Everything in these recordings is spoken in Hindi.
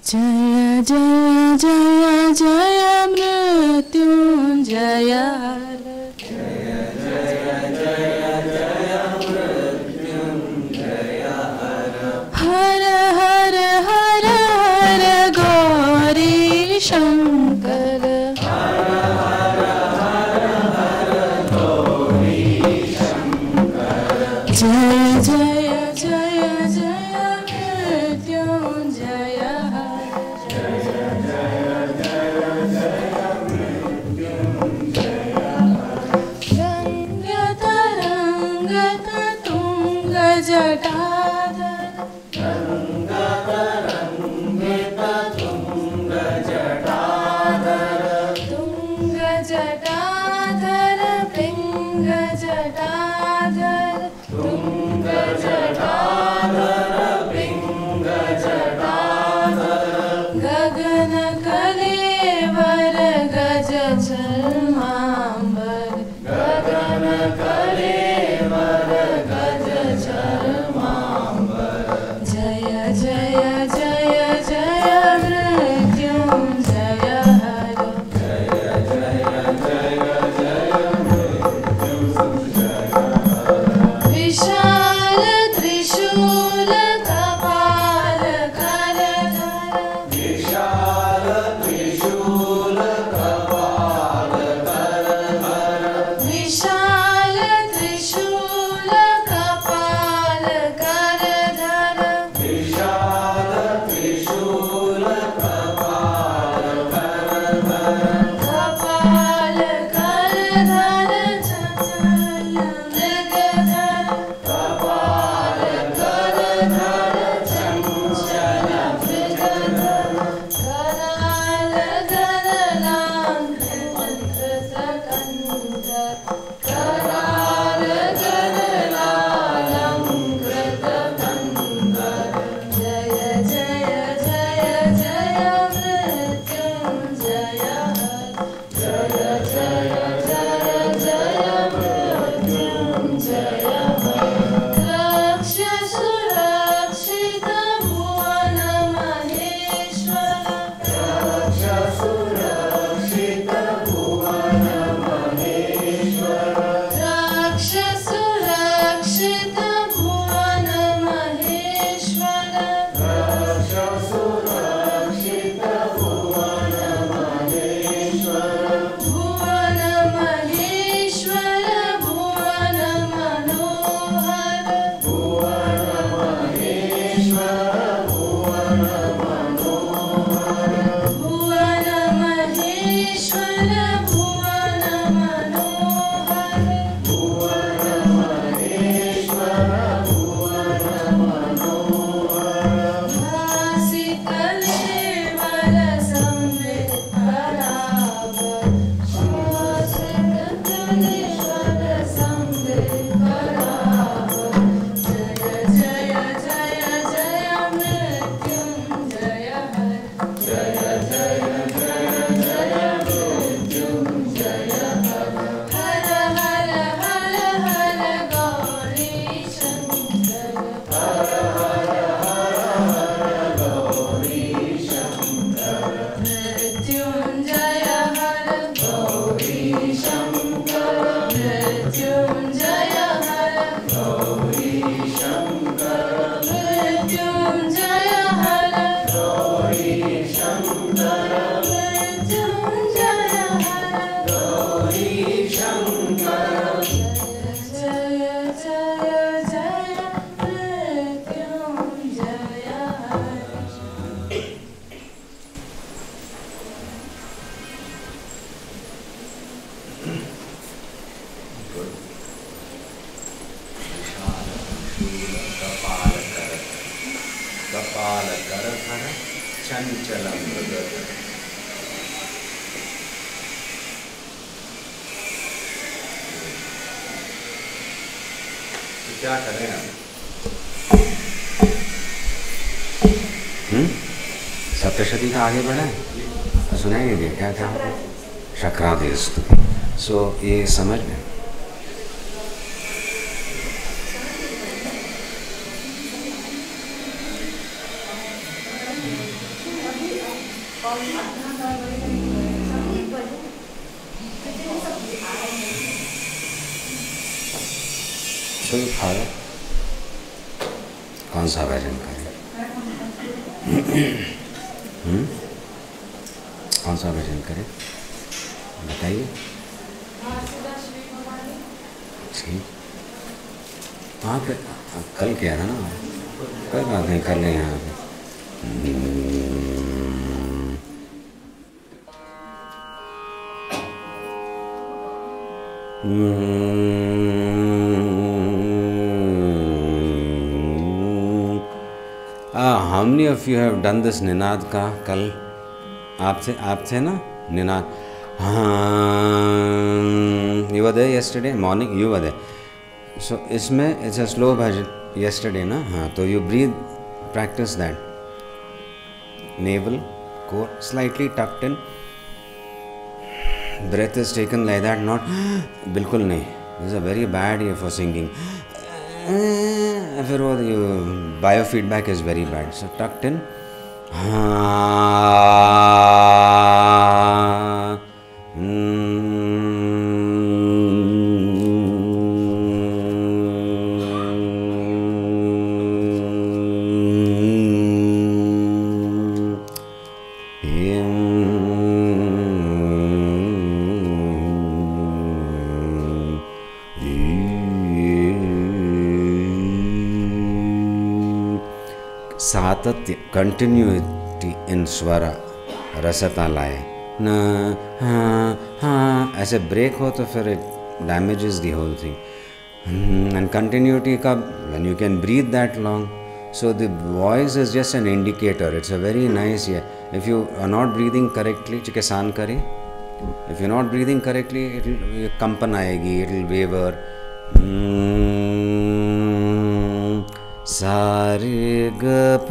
जय जय जय जय मृत्युंजय जय जय जय जय मृत्युंजय हर हर हर हर गौरी शंकर हर हर हर हर गौरी शंकर जय जय जय जय मृत्युंजय क्या करें हम? सप्तशती का आगे बढ़ा है, सुनाई नहीं दिया क्या था? शक्रादेस्तु। सो ये समझ लें। चलो खा लो। कौन सा भजन करें? कौन सा भजन करें बताइए। ठीक, वहाँ पे कल किया था ना, कोई बात नहीं, कर लें यहाँ पे। How many of you have done this Ninad का कल? आप थे ना निनाद? हाँ, you were there yesterday morning, you were there. So इसमें it's a slow bhajan yesterday ना, हाँ, तो you breathe, practice that. Navel, core slightly tucked in. Breath is taken like that, not बिल्कुल नहीं. This is a very bad year for singing. फिर वो biofeedback is very bad. So tucked in. सातत्य, कंटिन्यूटी इन स्वरा, रसतालाए न हाँ ऐसे ब्रेक हो तो फिर it damages the whole thing. And continuity का when you can breathe that long, so the voice is just an indicator. It's a very nice, yeah. If you are not breathing correctly, चिके सान करें. If you're not breathing correctly, it'll कंपन आएगी, it'll waver. सारे ग प,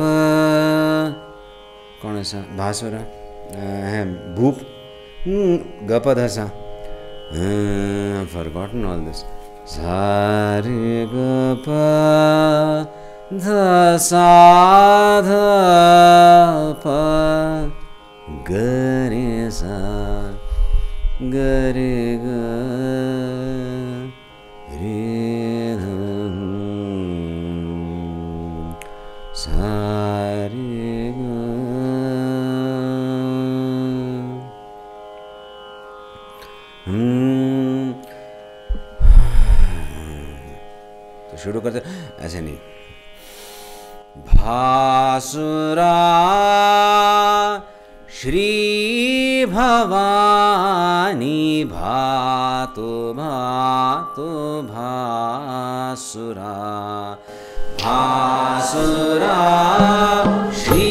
कौन ऐसा भास्वरा है भूप ग प ध सा. Forgotten all this. सारे ग प ध सा ध प ग रे सा ग रे ग रे ध सा रे ग. तो शुरू करते ऐसे नहीं. भासुरा श्री भवानी भातु भातु भासुरा. भासुरा श्री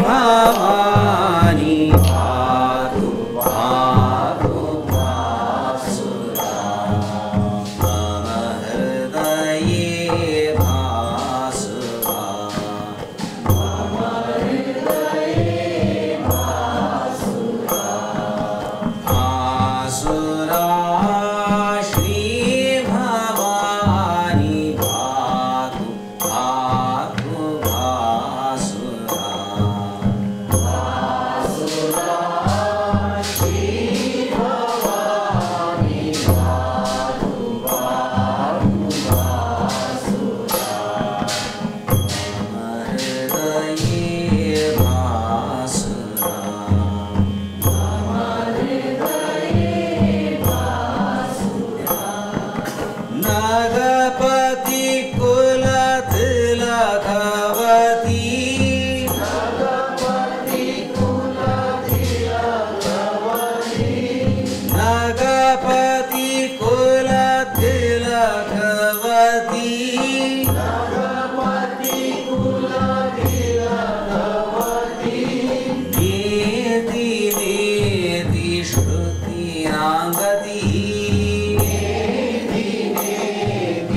भवानी भातु भातु भासुरा. मम हृदये भासुरा. मम हृदये भासुरा. भासुरा श्री भवानी भातु भातु भासुरा. भासुरा श्री भवानी भातु भातु भासुरा. मम हृदये भासुरा. मम हृदये भासुरा. नगपति कुल तिलकवती. नगपति कुल तिलकवती. नगपति कुल तिलकवती. नगपति कुल तिलकवती. नेति नेति श्रुतिनांगति. नेति नेति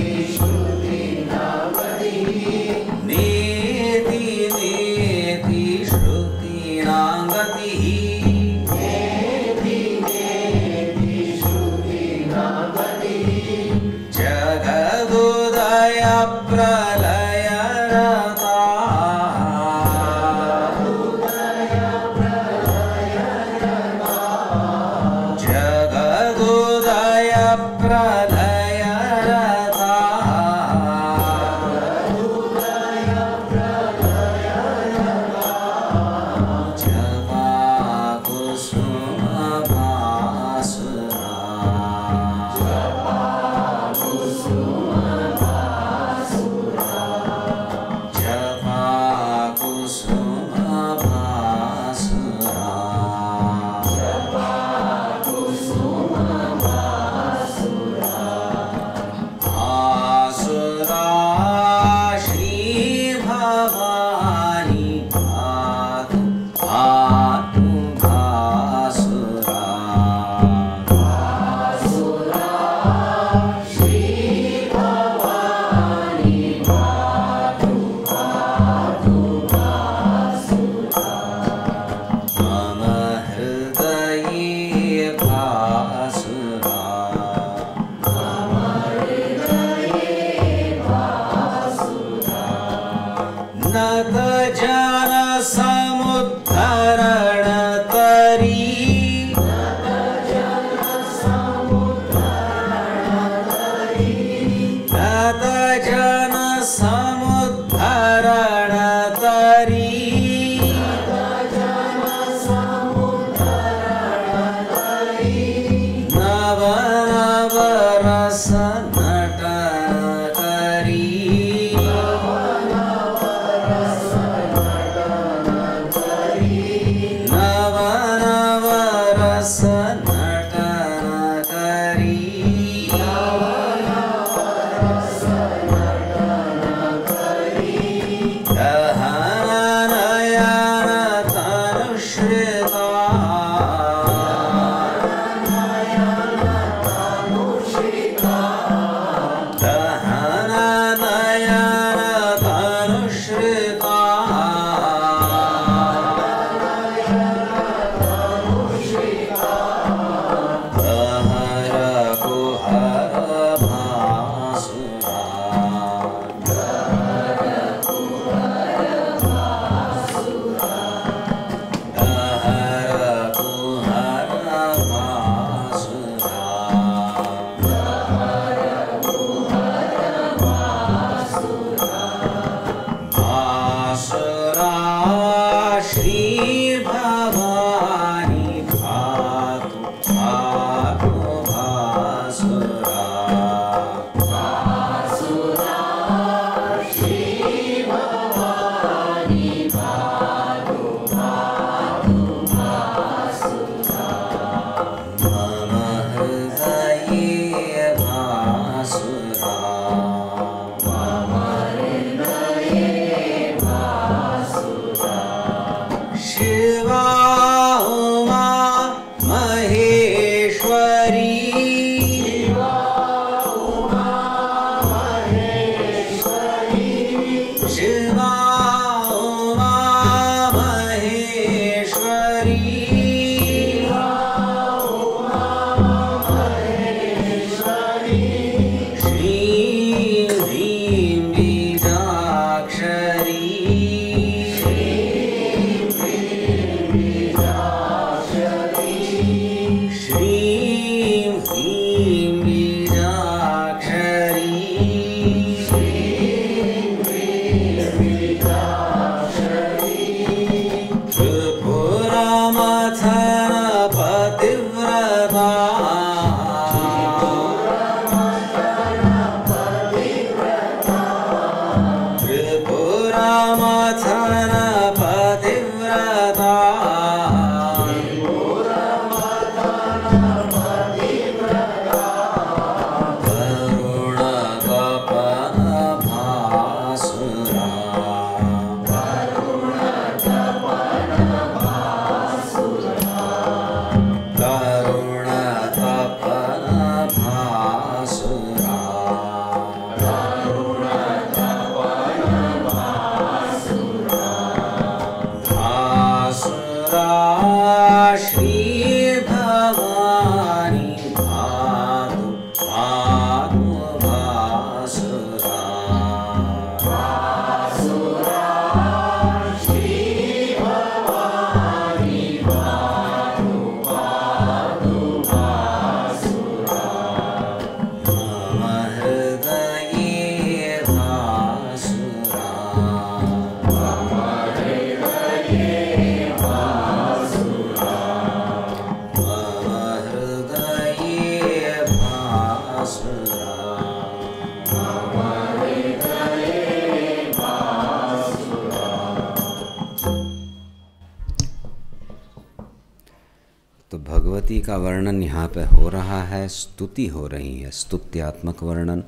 भगवती का वर्णन यहाँ पे हो रहा है, स्तुति हो रही है, स्तुत्यात्मक वर्णन।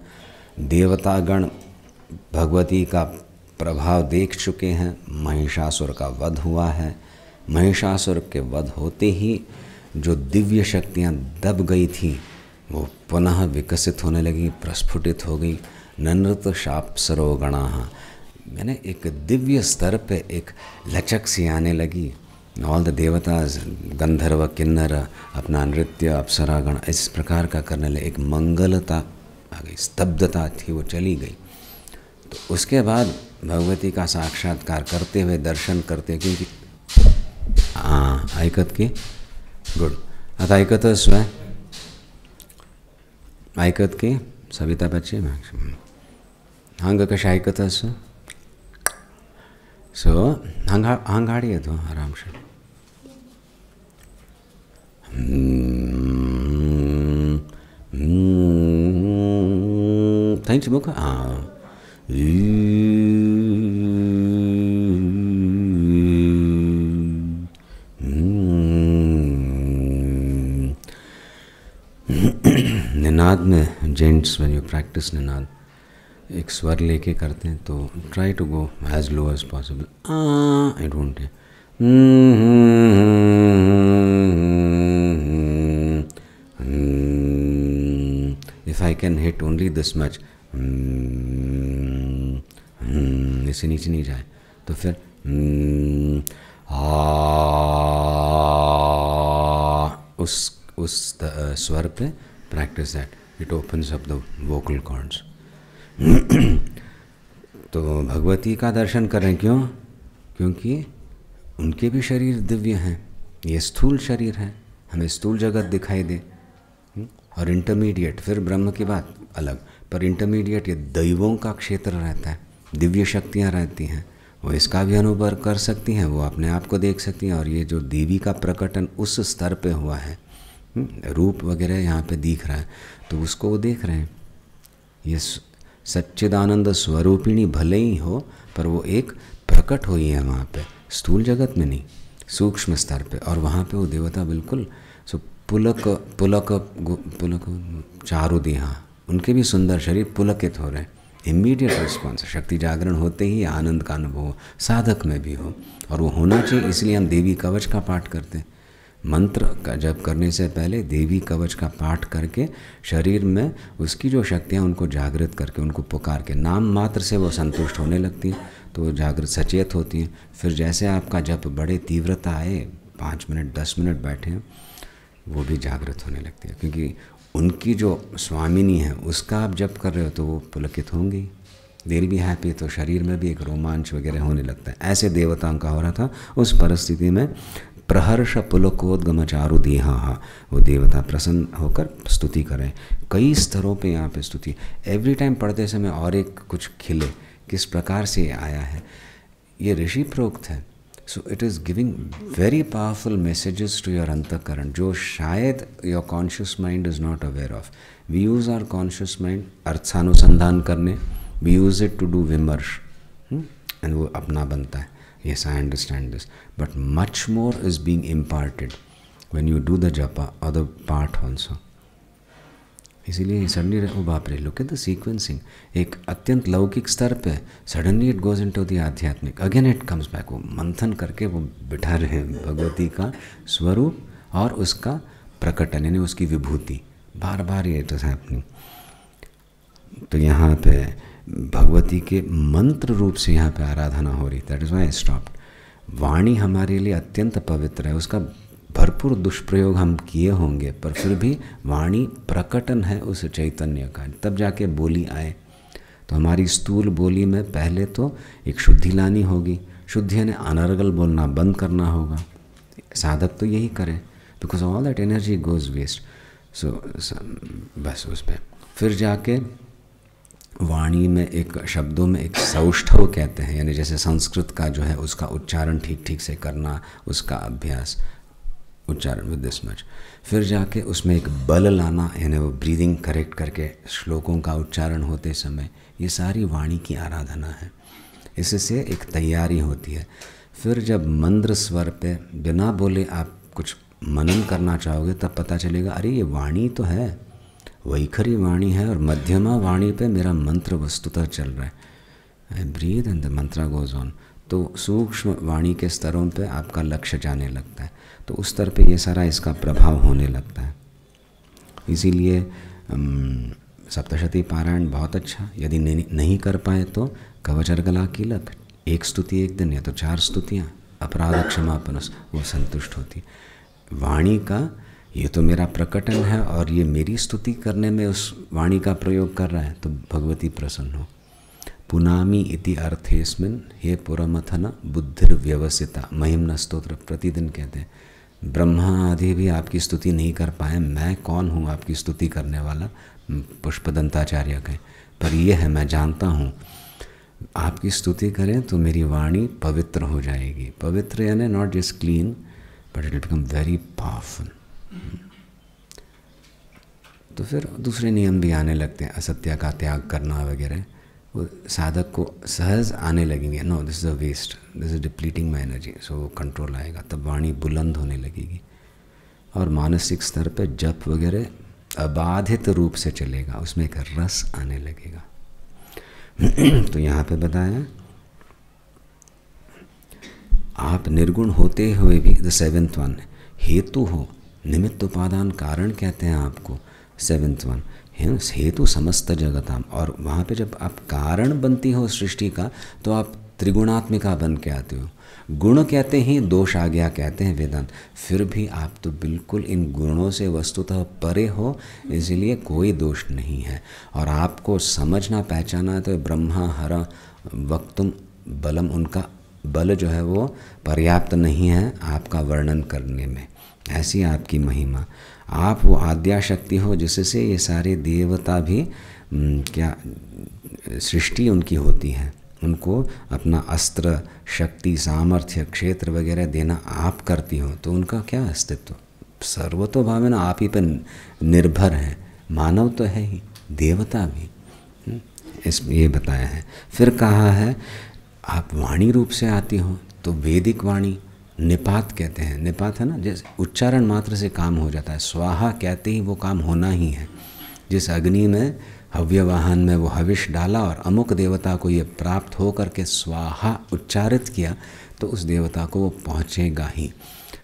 देवतागण भगवती का प्रभाव देख चुके हैं, महिषासुर का वध हुआ है। महिषासुर के वध होते ही जो दिव्य शक्तियाँ दब गई थी वो पुनः विकसित होने लगी, प्रस्फुटित हो गई। ननृत शाप सरोगणाः, मैंने एक दिव्य स्तर पे एक लचक सी आने लगी। ऑल द देवताज, गंधर्व किन्नर अपना नृत्य, अप्सरागण इस प्रकार का करने लगे, एक मंगलता आ गई, स्तब्धता थी वो चली गई। तो उसके बाद भगवती का साक्षात्कार करते हुए, दर्शन करते, क्योंकि ऐकत की गुड आता ऐकत स्वयं ऐकत की सविता बच्चे हंग कशा ऐकत सो हांगाडी येतो आरामशीर। थैंक्स मुख हाँ निनाद में gents when you practice Ninad एक स्वर लेके करते हैं तो try to go as low as possible I don't if I can hit only this much इससे नीचे नहीं जाए तो फिर उस स्वर पे practice that it opens up the vocal cords. तो भगवती का दर्शन करें क्यों? क्योंकि उनके भी शरीर दिव्य हैं, ये स्थूल शरीर है, हमें स्थूल जगत दिखाई दे और इंटरमीडिएट, फिर ब्रह्म की बात अलग, पर इंटरमीडिएट ये दैवों का क्षेत्र रहता है, दिव्य शक्तियाँ रहती हैं, वो इसका भी अनुभव कर सकती हैं, वो अपने आप को देख सकती हैं। और ये जो देवी का प्रकटन उस स्तर पे हुआ है, रूप वगैरह यहाँ पे दिख रहा है, तो उसको वो देख रहे हैं। ये सच्चिदानंद स्वरूपिणी भले ही हो, पर वो एक प्रकट हुई है वहाँ पे, स्थूल जगत में नहीं, सूक्ष्म स्तर पे। और वहाँ पे वो देवता बिल्कुल सो पुलक पुलक पुलक चारुदी, हाँ उनके भी सुंदर शरीर पुलकित हो रहे हैं। इमीडिएट रिस्पॉन्स, शक्ति जागरण होते ही आनंद का अनुभव हो, साधक में भी हो, और वो होना चाहिए। इसलिए हम देवी कवच का पाठ करते हैं। मंत्र का जप करने से पहले देवी कवच का पाठ करके शरीर में उसकी जो शक्तियाँ उनको जागृत करके, उनको पुकार के, नाम मात्र से वो संतुष्ट होने लगती हैं, तो वो जागृत सचेत होती हैं। फिर जैसे आपका जप बड़े तीव्रता आए, 5 मिनट 10 मिनट बैठे हैं, वो भी जागृत होने लगती है, क्योंकि उनकी जो स्वामिनी है उसका आप जप कर रहे हो तो वो पुलकित होंगी, दे विल बी हैप्पी, तो शरीर में भी एक रोमांच वगैरह होने लगता है। ऐसे देवताओं का हो रहा था। उस परिस्थिति में प्रहर्ष पुलकोद्गम चारुदी, हाँ वो देवता प्रसन्न होकर स्तुति करें। कई स्तरों पे यहाँ पे स्तुति, एवरी टाइम पढ़ते समय और एक कुछ खिले, किस प्रकार से आया है, ये ऋषि प्रोक्त है। So it is giving very powerful messages to your अंतःकरण, जो शायद your conscious mind is not aware of. We use our conscious mind अर्थानुसंधान करने, we use it to do विमर्श, एंड वो अपना बनता है। Yes, I understand this, but much more is being imparted when you do the japa or the part also. इसीलिए सडनली, ओ बाप रे, look at the sequencing, एक अत्यंत लौकिक स्तर पे suddenly it goes into the आध्यात्मिक, अगेन इट कम्स बैक। वो मंथन करके वो बिठा रहे हैं भगवती का स्वरूप और उसका प्रकटन, यानी उसकी विभूति, बार बार ये इट इज हैपनिंग। तो यहाँ पे भगवती के मंत्र रूप से यहाँ पे आराधना हो रही, that is why I stopped. वाणी हमारे लिए अत्यंत पवित्र है, उसका भरपूर दुष्प्रयोग हम किए होंगे, पर फिर भी वाणी प्रकटन है उस चैतन्य का, तब जाके बोली आए। तो हमारी स्थूल बोली में पहले तो एक शुद्धि लानी होगी, शुद्धि यानी अनर्गल बोलना बंद करना होगा। साधक तो यही करे, because all that energy goes waste. So बस उस पर फिर जाके वाणी में एक शब्दों में एक सौष्ठव कहते हैं, यानी जैसे संस्कृत का जो है उसका उच्चारण ठीक ठीक से करना, उसका अभ्यास, उच्चारण विद दिस मच। फिर जाके उसमें एक बल लाना, यानी वो ब्रीदिंग करेक्ट करके श्लोकों का उच्चारण होते समय, ये सारी वाणी की आराधना है। इससे एक तैयारी होती है। फिर जब मंद्र स्वर पे बिना बोले आप कुछ मनन करना चाहोगे, तब पता चलेगा अरे ये वाणी तो है, वैखरी वाणी है, और मध्यमा वाणी पे मेरा मंत्र वस्तुतः चल रहा है। आई ब्रीद एंड द मंत्र गोज ऑन। तो सूक्ष्म वाणी के स्तरों पे आपका लक्ष्य जाने लगता है, तो उस स्तर पे ये सारा इसका प्रभाव होने लगता है। इसीलिए सप्तशती पारायण बहुत अच्छा, यदि नहीं कर पाए तो कवचर्गला कीलक, एक स्तुति एक दिन या तो 4 स्तुतियाँ, अपराध क्षमापन, वो संतुष्ट होती। वाणी का ये तो मेरा प्रकटन है और ये मेरी स्तुति करने में उस वाणी का प्रयोग कर रहा है, तो भगवती प्रसन्न हो। पुनामी इति अर्थेस्मिन् हे पुरमथन बुद्धिर्व्यवसिता, महिम्न स्तोत्र प्रतिदिन कहते हैं। ब्रह्मा आदि भी आपकी स्तुति नहीं कर पाए, मैं कौन हूँ आपकी स्तुति करने वाला, पुष्पदंताचार्य कहें, पर यह है मैं जानता हूँ आपकी स्तुति करें तो मेरी वाणी पवित्र हो जाएगी। पवित्र यानी not just clean, but it will become very powerful. तो फिर दूसरे नियम भी आने लगते हैं, असत्य का त्याग करना वगैरह, वो साधक को सहज आने लगेंगे। No this is a waste, this is depleting my energy, so control आएगा, तब वाणी बुलंद होने लगेगी और मानसिक स्तर पे जप वगैरह अबाधित रूप से चलेगा, उसमें एक रस आने लगेगा। तो यहाँ पे बताया आप निर्गुण होते हुए भी, द 7th वन, हेतु हो, निमित्त उपादान कारण कहते हैं आपको 7th वन, हेतु समस्त जगताम। और वहाँ पे जब आप कारण बनती हो सृष्टि का तो आप त्रिगुणात्मिका बन के आते हो। गुण कहते ही दोष आ गया कहते हैं वेदांत, फिर भी आप तो बिल्कुल इन गुणों से वस्तुतः परे हो, इसलिए कोई दोष नहीं है। और आपको समझना पहचाना है तो ब्रह्मा हरा वक्तुम बलम, उनका बल जो है वो पर्याप्त नहीं है आपका वर्णन करने में, ऐसी आपकी महिमा। आप वो आद्या शक्ति हो जिससे ये सारे देवता भी क्या सृष्टि उनकी होती है, उनको अपना अस्त्र शक्ति सामर्थ्य क्षेत्र वगैरह देना आप करती हो, तो उनका क्या अस्तित्व, सर्वतोभावेन आप ही पर निर्भर है। मानव तो है ही, देवता भी, इस ये बताया है। फिर कहा है आप वाणी रूप से आती हो, तो वैदिक वाणी निपात कहते हैं, निपात है ना, जैसे उच्चारण मात्र से काम हो जाता है, स्वाहा कहते ही वो काम होना ही है। जिस अग्नि में हव्यवाहन में वो हविष डाला और अमुक देवता को ये प्राप्त हो करके स्वाहा उच्चारित किया, तो उस देवता को वो पहुँचेगा ही।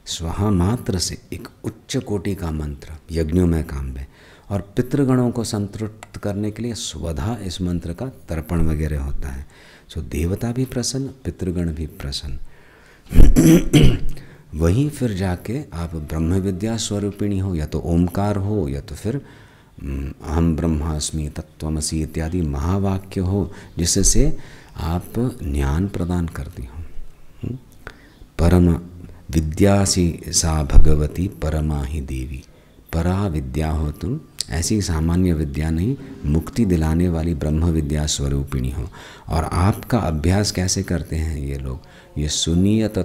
स्वाहा मात्र से एक उच्च कोटि का मंत्र यज्ञों में काम में, और पितृगणों को संतुष्ट करने के लिए स्वधा इस मंत्र का तर्पण वगैरह होता है। सो देवता भी प्रसन्न, पितृगण भी प्रसन्न। वहीं फिर जाके आप ब्रह्म विद्या स्वरूपिणी हो, या तो ओमकार हो, या तो फिर अहम ब्रह्मास्मि तत्त्वमसि इत्यादि महावाक्य हो, जिससे आप ज्ञान प्रदान करती हो। परम विद्यासी सा भगवती परमा ही देवी, परा विद्या हो तुम, ऐसी सामान्य विद्या नहीं, मुक्ति दिलाने वाली ब्रह्म विद्या स्वरूपिणी हो। और आपका अभ्यास कैसे करते हैं ये लोग, ये सुनिए तो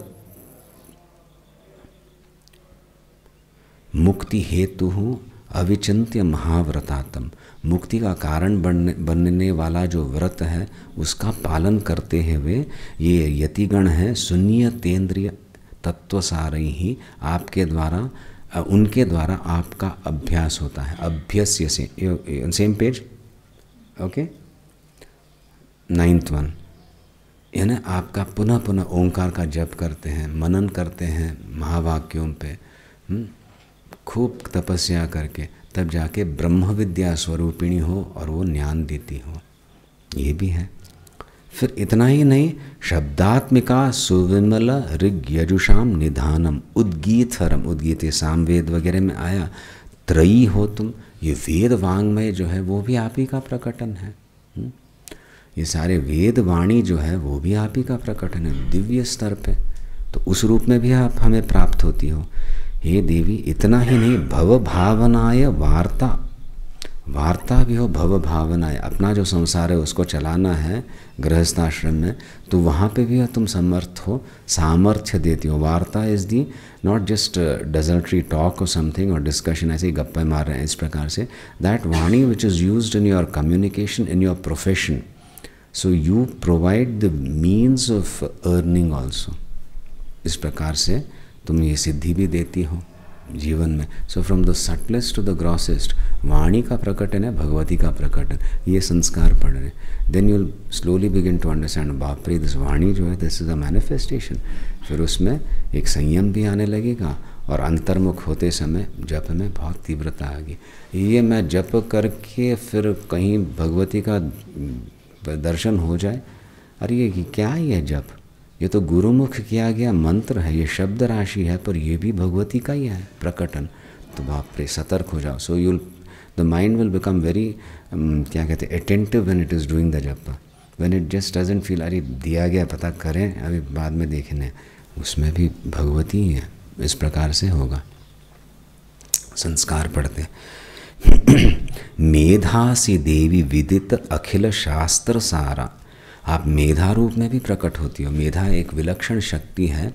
मुक्ति हेतु हूँ अविचिंत्य महाव्रतात्म, मुक्ति का कारण बनने वाला जो व्रत है उसका पालन करते हुए ये यतिगण है, सुनिय तेंद्रिय तत्वसारी ही आपके द्वारा, उनके द्वारा आपका अभ्यास होता है। अभ्यस्य से same page, okay, 9th one, यानी आपका पुनः पुनः ओंकार का जप करते हैं, मनन करते हैं महावाक्यों पे, खूब तपस्या करके, तब जाके ब्रह्म विद्या स्वरूपिणी हो और वो ज्ञान देती हो, ये भी है। फिर इतना ही नहीं, शब्दात्मिका सुविमल ऋग यजुषाम निधानम उद्गीतहरम, उद्गीत सामवेद वगैरह में आया, त्रयी हो तुम, ये वेद वांग्मय जो है वो भी आप ही का प्रकटन है। ये सारे वेद वाणी जो है वो भी आप ही का प्रकटन है दिव्य स्तर पे, तो उस रूप में भी आप हमें प्राप्त होती हो। हे देवी, इतना ही नहीं, भव भावनाय वार्ता, वार्ता भी हो भव भावनाएं, अपना जो संसार है उसको चलाना है गृहस्थाश्रम में, तो वहाँ पे भी तुम समर्थ हो, सामर्थ्य देती हो। वार्ता is the not just desultory talk और समथिंग और डिस्कशन, ऐसे ही गप्पे मार रहे हैं इस प्रकार से, दैट वाणी which is used in your communication, in your profession, so you provide the means of earning also. इस प्रकार से तुम ये सिद्धि भी देती हो जीवन में। So from the subtlest to the grossest, वाणी का प्रकटन है, भगवती का प्रकटन, ये संस्कार पढ़ रहे, then you will slowly begin to understand, बाप रे, दिस वाणी जो है दिस इज़ अ मैनिफेस्टेशन। फिर उसमें एक संयम भी आने लगेगा और अंतर्मुख होते समय जप में बहुत तीव्रता आ गई। ये मैं जप करके फिर कहीं भगवती का दर्शन हो जाए, अरे ये क्या है जप, ये तो गुरुमुख किया गया मंत्र है, ये शब्द राशि है, पर ये भी भगवती का ही है प्रकटन, तो बाप रे, सतर्क हो जाओ। So you'll the mind will become very क्या कहते हैं attentive when it is doing the japa, when it just doesn't feel अरे दिया गया पता करें अभी बाद में देखने, उसमें भी भगवती ही है। इस प्रकार से होगा संस्कार पढ़ते। मेधासी देवी विदित अखिल शास्त्र सारा, आप मेधा रूप में भी प्रकट होती हो। मेधा एक विलक्षण शक्ति है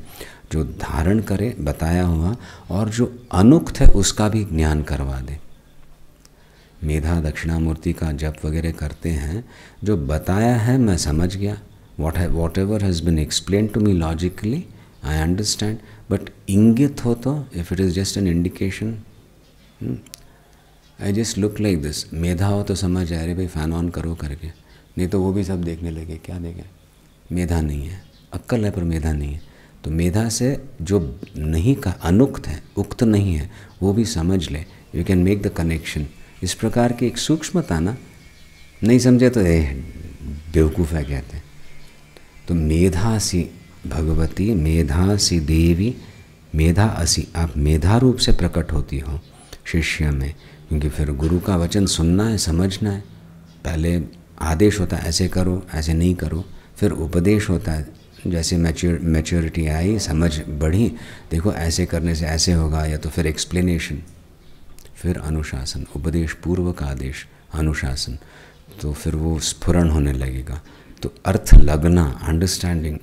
जो धारण करे बताया हुआ, और जो अनुक्त है उसका भी ज्ञान करवा दे। मेधा दक्षिणामूर्ति का जप वगैरह करते हैं, जो बताया है मैं समझ गया, whatever has been explained to me logically I understand, but इंगित हो तो if it is just an indication, I just look like this. मेधा हो तो समझ जाए रे भाई फ़ैन ऑन करो करके, नहीं तो वो भी सब देखने लगे, क्या देखें, मेधा नहीं है, अक्ल है पर मेधा नहीं है। तो मेधा से जो नहीं का अनुक्त है, उक्त नहीं है, वो भी समझ ले, you can make the connection. इस प्रकार की एक सूक्ष्मता ना, नहीं समझे तो बेवकूफ़ है कहते हैं। तो मेधा सी भगवती, मेधा सी देवी, मेधा असी, आप मेधा रूप से प्रकट होती हो शिष्य में, क्योंकि फिर गुरु का वचन सुनना है, समझना है। पहले आदेश होता है ऐसे करो, ऐसे नहीं करो, फिर उपदेश होता है, जैसे मैच्योरिटी आई, समझ बढ़ी, देखो ऐसे करने से ऐसे होगा, या तो फिर एक्सप्लेनेशन, फिर अनुशासन, उपदेश पूर्वक आदेश, अनुशासन, तो फिर वो स्फुरण होने लगेगा। तो अर्थ लगना, understanding,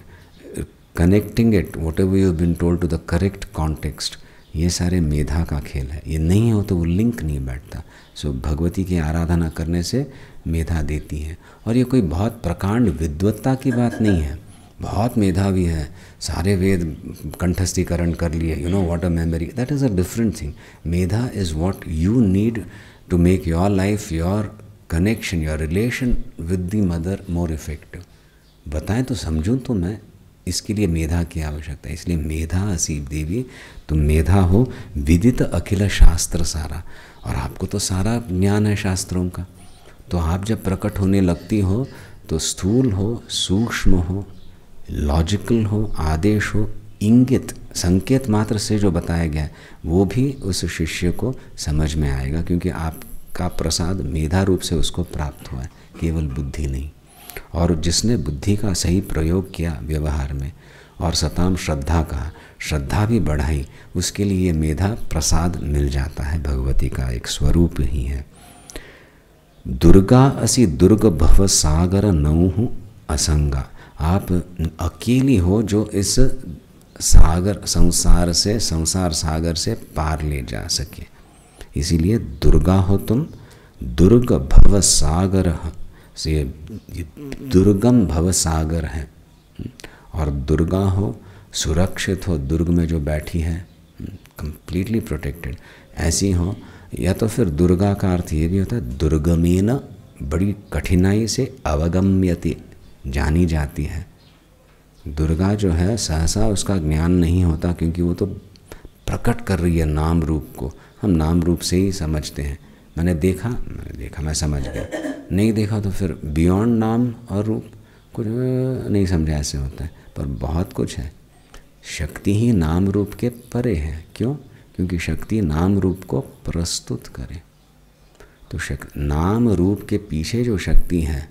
connecting it whatever you been told to the correct context, ये सारे मेधा का खेल है। ये नहीं हो तो वो लिंक नहीं बैठता। सो भगवती की आराधना करने से मेधा देती है। और ये कोई बहुत प्रकांड विद्वत्ता की बात नहीं है, बहुत मेधावी है, सारे वेद कंठस्थीकरण कर लिए, you know what a memory, that is a different thing. मेधा is what you need to make your life, your connection, your relation with the mother more effective. बताएं तो समझूं तो मैं, इसके लिए मेधा की आवश्यकता है। इसलिए मेधा असी देवी, तुम मेधा हो, विदित अखिल शास्त्र सारा, और आपको तो सारा ज्ञान है शास्त्रों का। तो आप जब प्रकट होने लगती हो तो स्थूल हो, सूक्ष्म हो, लॉजिकल हो, आदेश हो, इंगित संकेत मात्र से जो बताया गया है वो भी उस शिष्य को समझ में आएगा, क्योंकि आपका प्रसाद मेधा रूप से उसको प्राप्त हुआ है, केवल बुद्धि नहीं। और जिसने बुद्धि का सही प्रयोग किया व्यवहार में, और सताम श्रद्धा का, श्रद्धा भी बढ़ाई, उसके लिए ये मेधा प्रसाद मिल जाता है, भगवती का एक स्वरूप ही है। दुर्गा असी दुर्ग भव सागर नौहु असंगा, आप अकेली हो जो इस सागर संसार से, संसार सागर से पार ले जा सके, इसीलिए दुर्गा हो तुम। दुर्ग भव सागर से, दुर्गम भव सागर है, और दुर्गा हो, सुरक्षित हो, दुर्ग में जो बैठी है, कंप्लीटली प्रोटेक्टेड, ऐसी हो। या तो फिर दुर्गा का अर्थ ये भी होता है दुर्गमेन, बड़ी कठिनाई से अवगम्यति, जानी जाती है। दुर्गा जो है सहसा उसका ज्ञान नहीं होता, क्योंकि वो तो प्रकट कर रही है नाम रूप को। हम नाम रूप से ही समझते हैं, मैंने देखा मैं समझ गया, नहीं देखा तो फिर बियॉन्ड नाम और रूप कुछ नहीं समझा, ऐसे होता है। पर बहुत कुछ है, शक्ति ही नाम रूप के परे है। क्यों? क्योंकि शक्ति नाम रूप को प्रस्तुत करे। तो नाम रूप के पीछे जो शक्ति है,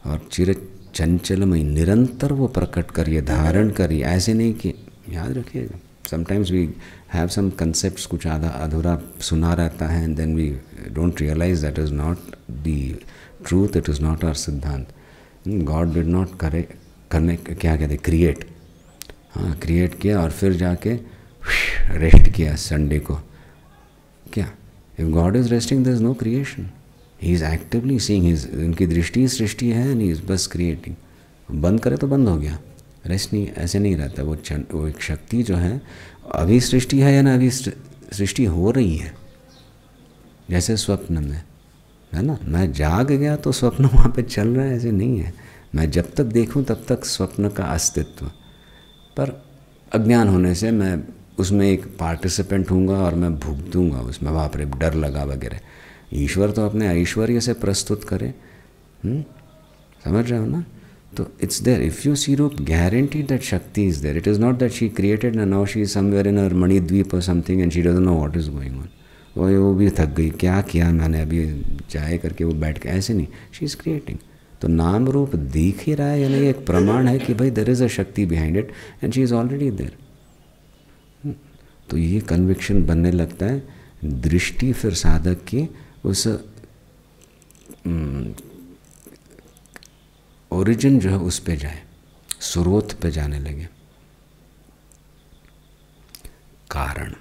और चिर चंचलमय, निरंतर वो प्रकट करिए, धारण करिए, ऐसे नहीं कि, याद रखिएगा, sometimes we have some concepts, कुछ आधा अधूरा सुना रहता है, and then we don't realise that is not the truth, it is not our सिद्धांत। गॉड डिड नॉट करने क्या कहते, क्रिएट, हाँ क्रिएट किया और फिर जाके रेस्ट किया संडे को। क्या? If God is resting there is no creation, he is actively seeing, उनकी दृष्टि सृष्टि है, एंड ही इज बस क्रिएटिंग। बंद करे तो बंद हो गया, रेस्ट नहीं, ऐसे नहीं रहता। वो एक शक्ति जो है, अभी सृष्टि है या ना अभी सृष्टि हो रही है, जैसे स्वप्न में है ना, मैं जाग गया तो स्वप्न वहाँ पे चल रहा है, ऐसे नहीं है। मैं जब तक देखूँ तब तक स्वप्न का अस्तित्व, पर अज्ञान होने से मैं उसमें एक पार्टिसिपेंट हूँगा और मैं भुगतूँगा उसमें, बाप रे डर लगा वगैरह। ईश्वर तो अपने ऐश्वर्य से प्रस्तुत करे, समझ रहे हो ना। तो it's there, if you see roop, guarantee that shakti is there. It is not that she created and now she is somewhere in her Manidvipa और something and she doesn't know what is going on. वो भी थक गई, क्या किया मैंने अभी, जाए करके वो बैठ के, ऐसे नहीं, शी इज़ क्रिएटिंग। तो नाम रूप दिख ही रहा है या नहीं, एक प्रमाण है कि भाई there is a shakti behind it and she is already there. तो ये कन्विक्शन बनने लगता है, दृष्टि फिर साधक की उस ओरिजिन जो है उस पे जाए, स्रोत पे जाने लगे। कारण,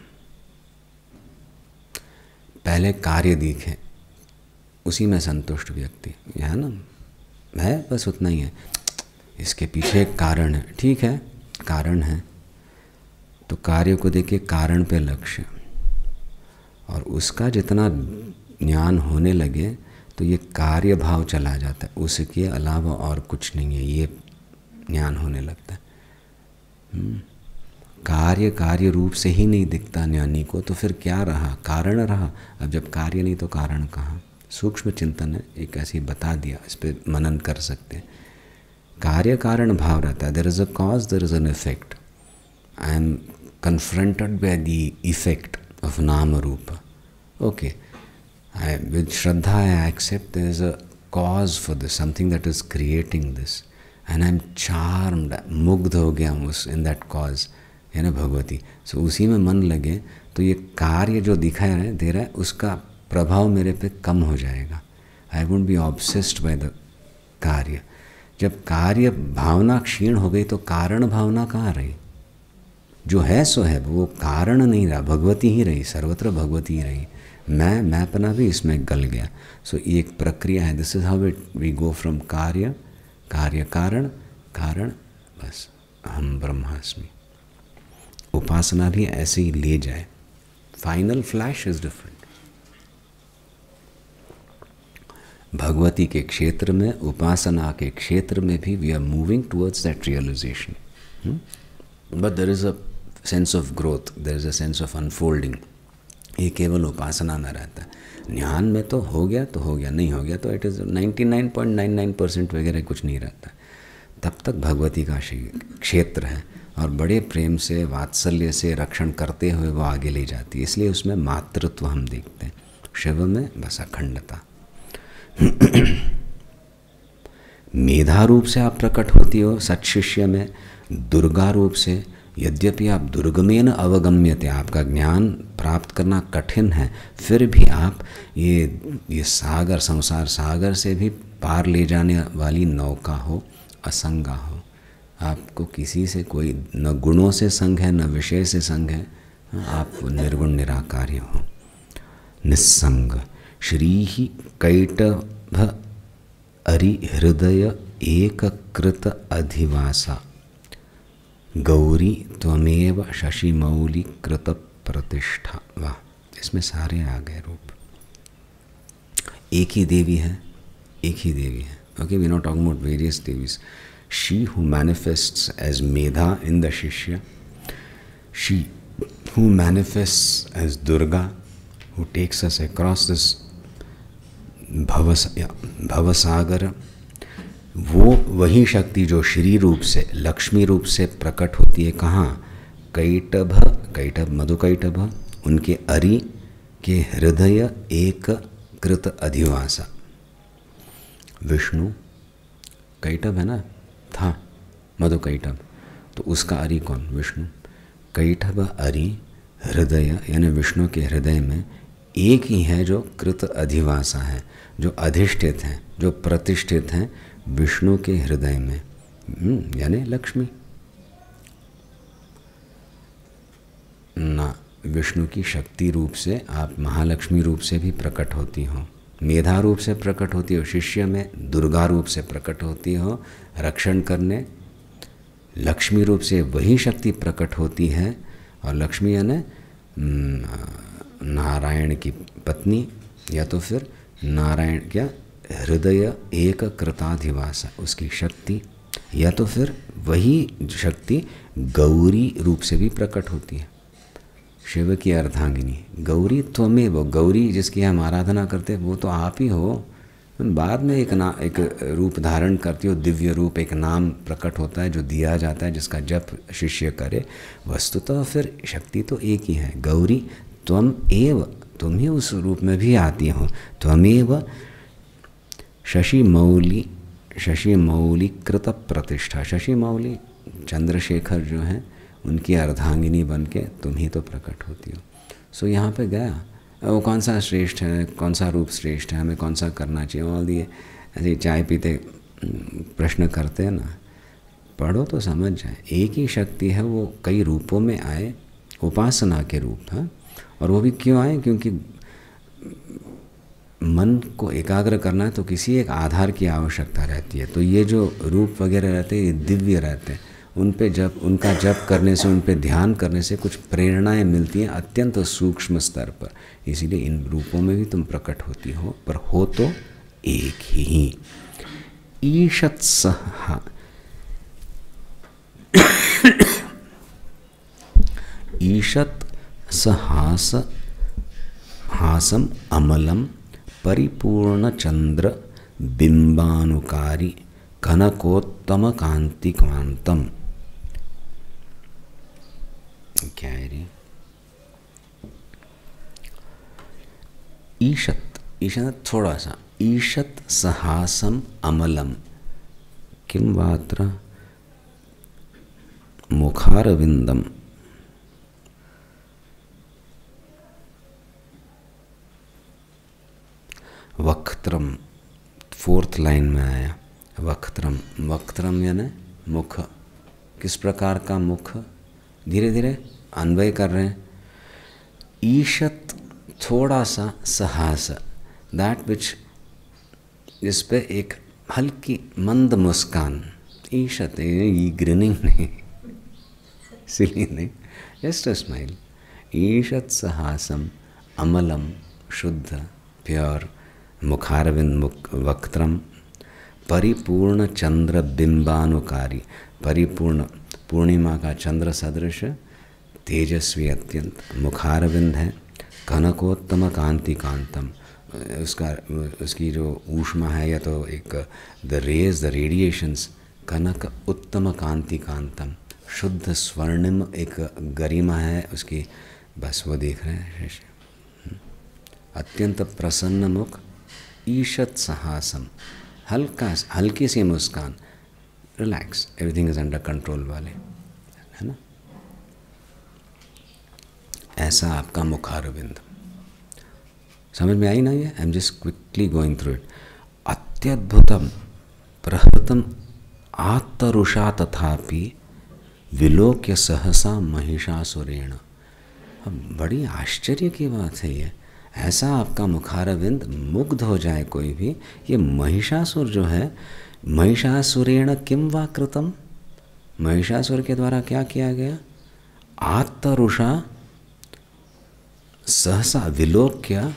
पहले कार्य दिखे, उसी में संतुष्ट व्यक्ति, है ना, है बस उतना ही है। इसके पीछे एक कारण है, ठीक है, कारण है, तो कार्य को देखिए कारण पे लक्ष्य, और उसका जितना ज्ञान होने लगे तो ये कार्य भाव चला जाता है, उसके अलावा और कुछ नहीं है, ये ज्ञान होने लगता है। कार्य कार्य रूप से ही नहीं दिखता ज्ञानी को, तो फिर क्या रहा, कारण रहा। अब जब कार्य नहीं तो कारण कहाँ। सूक्ष्म चिंतन है, एक ऐसे ही बता दिया, इस पर मनन कर सकते हैं। कार्य कारण भाव रहता है, there is a cause, there is an effect. I am confronted by the effect of naam roop, okay, with Shraddha I accept there is a cause for this, something that is creating this, and I'm charmed, मुग्ध हो गया हूँ उस in that cause, है ना भगवती। सो उसी में मन लगे तो ये कार्य जो दिखाया है दे रहा है, उसका प्रभाव मेरे पे कम हो जाएगा। I won't be obsessed by the कार्य। जब कार्य भावना क्षीण हो गई तो कारण भावना कहाँ रही? जो है सो है, वो कारण नहीं रहा, भगवती ही रही, सर्वत्र भगवती ही रही। मैंपना भी इसमें गल गया। सो ये एक प्रक्रिया है, this is how it we go from karya, karya कारण, कारण बस हम ब्रह्मास्मि। उपासना भी ऐसे ही ले जाए, final flash is different. Bhagavati के क्षेत्र में, उपासना के क्षेत्र में भी we are moving towards that realisation, but there is a sense of growth, there is a sense of unfolding. ये केवल उपासना में रहता है। ध्यान में तो हो गया तो हो गया, नहीं हो गया तो इट इज़ 99.99% वगैरह कुछ नहीं रहता। तब तक भगवती का क्षेत्र है और बड़े प्रेम से, वात्सल्य से रक्षण करते हुए वो आगे ले जाती है, इसलिए उसमें मातृत्व हम देखते हैं। शिव में बस अखंडता। मेधा रूप से आप प्रकट होती हो सत्शिष्य में, दुर्गा रूप से। यद्यपि आप दुर्गमेन अवगम्यते, आपका ज्ञान प्राप्त करना कठिन है, फिर भी आप ये सागर, संसार सागर से भी पार ले जाने वाली नौका हो, असंगा हो। आपको किसी से कोई न गुणों से संग है, न विषय से संग है, आप निर्गुण निराकार्य हो, निस्संग। श्री ही कैटभ अरि हृदय एककृत अधिवासा, गौरी त्वमेव शशिमौली कृत प्रतिष्ठा। वाह, इसमें सारे आ गए रूप। एक ही देवी है, एक ही देवी है। Okay, we not talking about various देवीज। She who manifests as medha in the shishya, she who manifests as Durga, who takes us across this bhavsagar, वो वही शक्ति जो श्री रूप से, लक्ष्मी रूप से प्रकट होती है। कहाँ? कैटभ, कैटभ मधुकैटभ, उनके अरि के हृदय एक कृत अधिवासा। विष्णु कैटभ है ना, था मधुकैटभ, तो उसका अरि कौन? विष्णु। कैटभ अरि हृदय, यानी विष्णु के हृदय में एक ही है जो कृत अधिवासा है, जो अधिष्ठित हैं, जो प्रतिष्ठित हैं विष्णु के हृदय में, यानी लक्ष्मी ना। विष्णु की शक्ति रूप से आप महालक्ष्मी रूप से भी प्रकट होती हो, मेधा रूप से प्रकट होती हो, शिष्य में दुर्गा रूप से प्रकट होती हो रक्षण करने। लक्ष्मी रूप से वही शक्ति प्रकट होती है, और लक्ष्मी यानी नारायण की पत्नी, या तो फिर नारायण क्या, हृदय एक कृताधिवासा, उसकी शक्ति, या तो फिर वही शक्ति गौरी रूप से भी प्रकट होती है, शिव की अर्धांगिनी। गौरी त्वमेव, गौरी जिसकी हम आराधना करते हैं वो तो आप ही हो। बाद में एक रूप धारण करती हो, दिव्य रूप, एक नाम प्रकट होता है जो दिया जाता है, जिसका जप शिष्य करे। वस्तुतः फिर शक्ति तो एक ही है, गौरी त्वम एव, तुम ही उस रूप में भी आती हो। त्वमेव शशिमौली, शशिमौली कृत प्रतिष्ठा, शशिमौली चंद्रशेखर जो हैं उनकी अर्धांगिनी बन के तुम ही तो प्रकट होती हो। सो यहाँ पे गया, वो कौन सा श्रेष्ठ है, कौन सा रूप श्रेष्ठ है, हमें कौन सा करना चाहिए, ऑल दिए ऐसे चाय पीते प्रश्न करते हैं ना। पढ़ो तो समझ जाए, एक ही शक्ति है, वो कई रूपों में आए, उपासना के रूप है। और वो भी क्यों आए? क्योंकि मन को एकाग्र करना है तो किसी एक आधार की आवश्यकता रहती है। तो ये जो रूप वगैरह रहते हैं ये दिव्य रहते हैं, उन पे जब उनका जप करने से, उन पे ध्यान करने से कुछ प्रेरणाएं मिलती हैं अत्यंत सूक्ष्म स्तर पर। इसीलिए इन रूपों में भी तुम प्रकट होती हो, पर हो तो एक ही। ईशत सह ईशत सहास हासम अमलम परिपूर्ण चंद्र बिंबानुकारी कनकोत्तम कांति कांतम। क्या है रे? ईशत, ईशत थोड़ा सा, ईशत सहासम अमलम किम वात्र मुखारविंदम। वक्त्रम 4th लाइन में आया, वक्त्रम, वक्त्रम यानी मुख। किस प्रकार का मुख? धीरे धीरे अन्वय कर रहे हैं। ईशत थोड़ा सा, सहास दैट विच, जिस पे एक हल्की मंद मुस्कान। ईशत ये ग्रिनिंग नहीं, सिली नहीं, जस्ट अ स्माइल। ईशत सहासम अमलम, शुद्ध, प्योर, मुखारविंद वक्त्रम परिपूर्ण चंद्र बिंबानुकारी, परिपूर्ण पूर्णिमा का चंद्र सदृश, तेजस्वी अत्यंत, मुखारविंद है, कनकोत्तम कांति कांतम, उसकी जो ऊष्मा है या तो एक द रेज, द रेडिएशंस, कनक उत्तम कांति कांतम, शुद्ध स्वर्णिम एक गरिमा है उसकी, बस वो देख रहे हैं। अत्यंत प्रसन्न मुख, ईशत सहासम, हल्की सी मुस्कान, relax, everything is under control वाले, है ना? ऐसा आपका मुखारविंद। समझ में आई ना ये? I am just quickly going through it. अत्यद्भुतम प्रहृतम आत्तरुषा तथापि विलोक्य सहसा महिषासुरेण। अब बड़ी आश्चर्य की बात है ये, ऐसा आपका मुखारविंद मुग्ध हो जाए कोई भी। ये महिषासुर जो है, महिषासुरेण किम वा कृतम, महिषासुर के द्वारा क्या किया गया? आत्तरुषा सहसा विलोक्य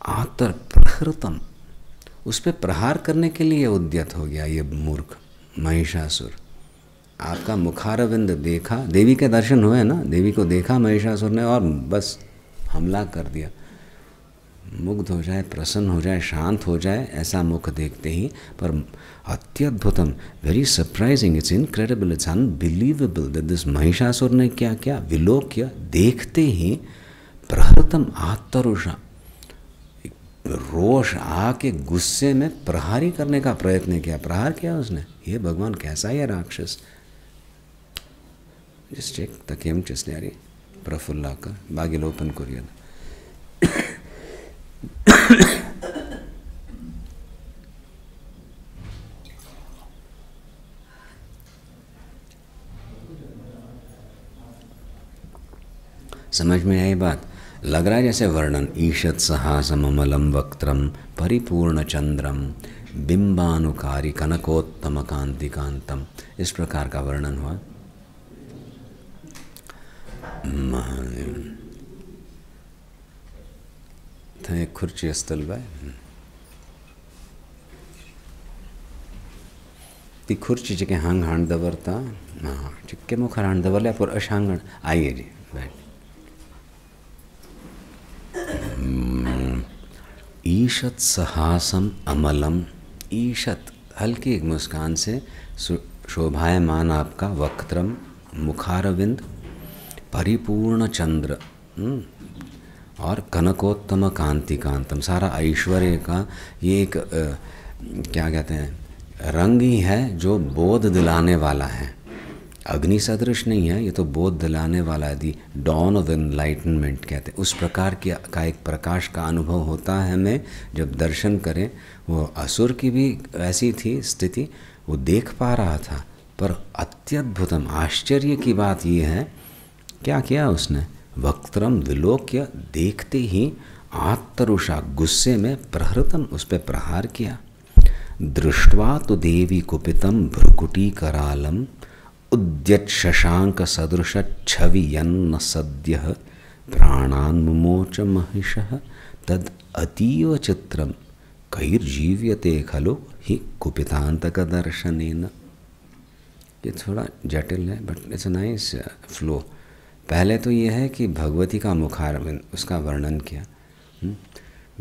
आत्तर प्रहृतम, उस पर प्रहार करने के लिए उद्यत हो गया ये मूर्ख महिषासुर। आपका मुखारविंद देखा, देवी के दर्शन हुए ना, देवी को देखा महिषासुर ने और बस हमला कर दिया। मुग्ध हो जाए, प्रसन्न हो जाए, शांत हो जाए, ऐसा मुख देखते ही। पर अत्यद्भुतम, very surprising, it's incredible, it's unbelievable that this Mahishasur ने क्या किया? विलोक्य, देखते ही, प्रहृतम आत्तरुषा, रोष आके गुस्से में प्रहारी करने का प्रयत्न किया, प्रहार किया उसने। ये भगवान कैसा है राक्षस। जस्ट चेक तकेम चिस्ल्यारी प्रफुल्लाकर बागिलोपन कुरियन। समझ में आई बात? लग रहा है जैसे वर्णन, ईशत सहासम अमलम वक्त्रम परिपूर्ण चंद्रम बिंबानुकारी कनकोत्तम कांति कांतम, इस प्रकार का वर्णन हुआ। थंय खुर्ची असतल बाय ती खुर्ची चिके हांग हांड दवरता, हाँ चिक्के मुखार हांड दवरल्या पर अशांगण। आइए जी बैठ। ईशत सहासम अमलम, ईशत हल्की एक मुस्कान से शोभायमान आपका वक्त्रम मुखारविंद, परिपूर्ण चंद्र और कनकोत्तम कांति कांतम, सारा ऐश्वर्य का ये एक क्या कहते हैं रंग ही है जो बोध दिलाने वाला है। अग्नि सदृश नहीं है, ये तो बोध दिलाने वाला है। दी डॉन ऑफ एनलाइटनमेंट कहते हैं, उस प्रकार का एक प्रकाश का अनुभव होता है हमें जब दर्शन करें। वो असुर की भी ऐसी थी स्थिति, वो देख पा रहा था। पर अत्यद्भुतम, आश्चर्य की बात ये है, क्या किया उसने? वक्त्रम विलोक्य, देखते ही आत्तरुषा, गुस्से में प्रहृतम, उस पर प्रहार किया। दृष्ट्वा तो देवी कुपितम भ्रुकुटी करालम उद्यत शशांक सदृश छवियन्न सद्यः प्राणान् मुमोच महिषः तद अतीव चित्रम कैर्जीव्यते खलु हि कुपितांतक दर्शनेन। ये थोड़ा जटिल है but it's a nice flow. पहले तो ये है कि भगवती का मुखारविंद, उसका वर्णन किया।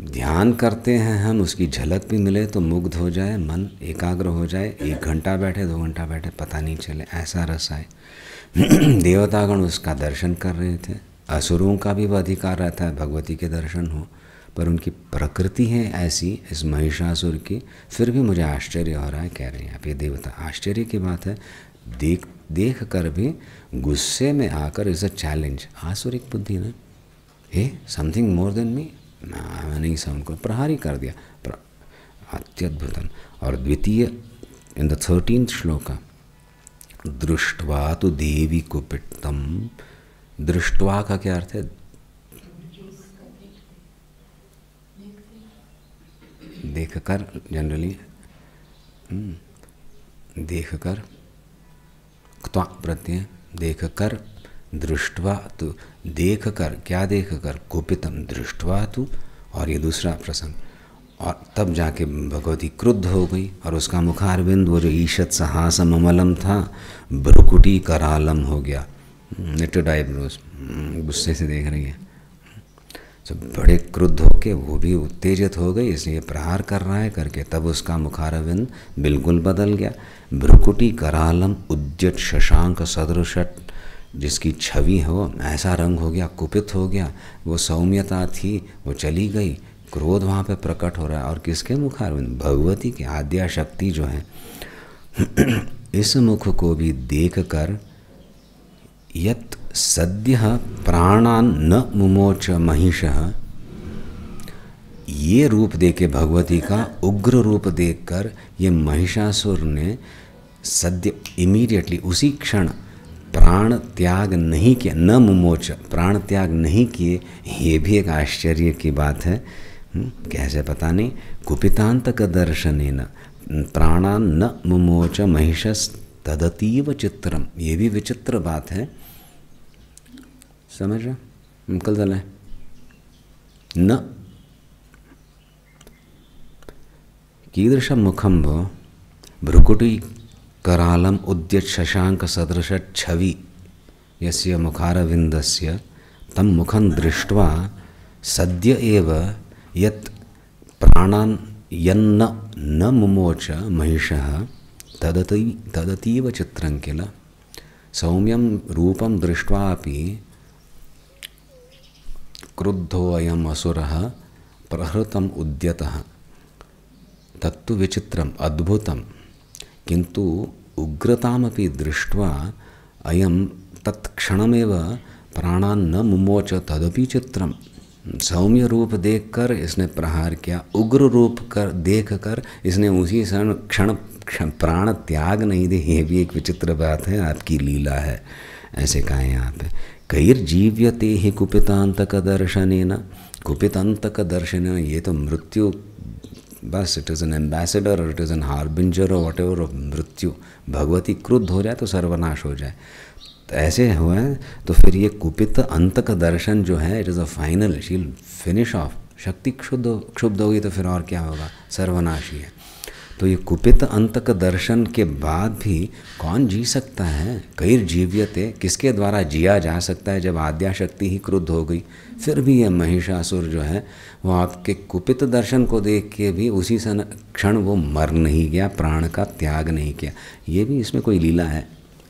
ध्यान करते हैं हम, उसकी झलक भी मिले तो मुग्ध हो जाए, मन एकाग्र हो जाए, 1 घंटा बैठे 2 घंटा बैठे पता नहीं चले, ऐसा रस आए। देवतागण उसका दर्शन कर रहे थे। असुरों का भी वह अधिकार रहता है भगवती के दर्शन हो, पर उनकी प्रकृति है ऐसी इस महिषासुर की, फिर भी मुझे आश्चर्य हो रहा है, कह रहे हैं आप ये देवता। आश्चर्य की बात है, देख कर भी गुस्से में आकर इज अ चैलेंज, आसुरिक बुद्धि ना, हे समथिंग मोर देन मी, मैं नहीं समझ को प्रहार ही कर दिया, अत्यद्भुतम। और द्वितीय इन द 13th श्लोका, दृष्ट्वा तो देवी कुपितम, दृष्ट्वा का क्या अर्थ है? देखकर, जनरली देखकर, क्त्वा प्रत्यय, देखकर, दृष्ट्वा तो, देखकर, क्या देखकर? कुपितम दृष्ट्वा तो। और ये दूसरा प्रसंग, और तब जाके भगवती क्रुद्ध हो गई और उसका मुखारविंद वो जो ईशत सहासम अमलम था भ्रुकुटी करालम हो गया, निटेड आईब्रोज, गुस्से से देख रही है। तो बड़े क्रुद्ध होके वो भी उत्तेजित हो गई, इसलिए प्रहार कर रहा है करके तब उसका मुखारविंद बिल्कुल बदल गया। भ्रुकुटी करालम उद्यत शशांक सदृशट, जिसकी छवि हो ऐसा रंग हो गया, कुपित हो गया। वो सौम्यता थी वो चली गई, क्रोध वहाँ पे प्रकट हो रहा है। और किसके मुखारविंद? भगवती की आद्या शक्ति जो है। इस मुख को भी देखकर यत् सद्यः प्राणान न मुमोच महिषः, ये रूप देखे भगवती का उग्र रूप देखकर ये महिषासुर ने सद्य इमीडिएटली उसी क्षण प्राण त्याग नहीं किया, न मुमोच, प्राण त्याग नहीं किए। ये भी एक आश्चर्य की बात है, कैसे पता नहीं। कुपितांतक दर्शनेन प्राणान न मुमोच महिषस् तदतीव चित्रम, ये भी विचित्र बात है, समझ रहे? निकल चले न कीदृशं मुखं भो भ्रुकुटी करालम उद्यत शशांक सदृश छवि यस्य मुखारविंदस्य तम मुखं दृष्ट्वा सद्य एव यत् प्राणान् यन्न न मुमोच महिषः तदतीव चित्रं किल। सौम्यं रूपं दृष्ट्वापि क्रुद्धोऽयम् असुरः प्रहृतम् उद्यतः, तत्तु विचित्रम् अद्भुतम्, किंतु उग्रतामपि दृष्ट्वा अयं तत्क्षणमेव प्राणान् न मुमोच तदपि चित्रम। सौम्य रूप देखकर इसने प्रहार किया, उग्र रूप कर देखकर इसने उसी क्षण प्राण त्याग नहीं दे। ये भी एक विचित्र बात है, आपकी लीला है, ऐसे कहा यहाँ पे। कैर्जीव्यते हि कुपितांतक दर्शनेन, कुपितांतक दर्शनेन, ये तो मृत्यु बस, इट इज़ एन एम्बेसडर और इट इज़ एन हार्बिंजर और वट एवर ऑफ मृत्यु। भगवती क्रुद्ध हो जाए तो सर्वनाश हो जाए, तो ऐसे हुआ है। तो फिर ये कुपित अंतक दर्शन जो है, इट इज़ अ फाइनल, शील फिनिश ऑफ। शक्ति क्षुब्ध होगी तो फिर और क्या होगा, सर्वनाश ही है। तो ये कुपित अंतक दर्शन के बाद भी कौन जी सकता है? कैर जीव्यते, किसके द्वारा जिया जा सकता है जब आद्या शक्ति ही क्रुद्ध हो गई। फिर भी ये महिषासुर जो है वो आपके कुपित दर्शन को देख के भी उसी क्षण वो मर नहीं गया, प्राण का त्याग नहीं किया। ये भी इसमें कोई लीला है,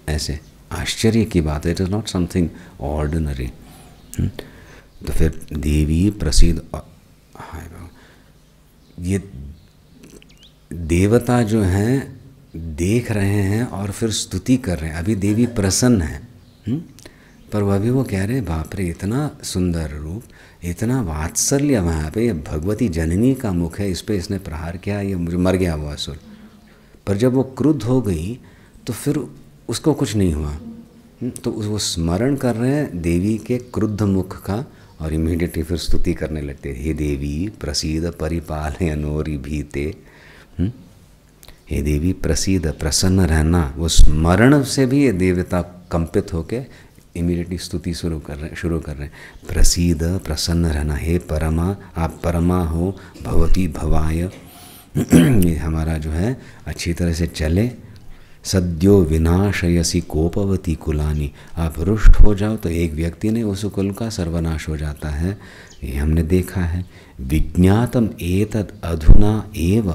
ऐसे आश्चर्य की बात है। It is not something ordinary. तो फिर देवी प्रसिद्ध, ये देवता जो हैं देख रहे हैं और फिर स्तुति कर रहे हैं। अभी देवी प्रसन्न है, पर वह भी वो कह रहे हैं बाप रे इतना सुंदर रूप, इतना वात्सल्य वहाँ पे, ये भगवती जननी का मुख है, इस पे इसने प्रहार किया, ये मुझे मर गया वो असुर। पर जब वो क्रुद्ध हो गई तो फिर उसको कुछ नहीं हुआ, तो वो स्मरण कर रहे हैं देवी के क्रुद्ध मुख का, और इमीडिएटली फिर स्तुति करने लगते हैं, हे देवी प्रसीद परिपालय अनोरी भीते। हे देवी प्रसीद, प्रसन्न रहना। वो स्मरण से भी ये देवता कंपित होके इमीडिएटली स्तुति शुरू कर रहे हैं, प्रसीद, प्रसन्न रहना। हे परमा, आप परमा हो, भवती भवाय, ये हमारा जो है अच्छी तरह से चले। सद्यो विनाशयसी कोपवती कुलानी, आप रुष्ट हो जाओ तो एक व्यक्ति ने उस कुल का सर्वनाश हो जाता है, ये हमने देखा है। विज्ञातम एतद अधुना एव,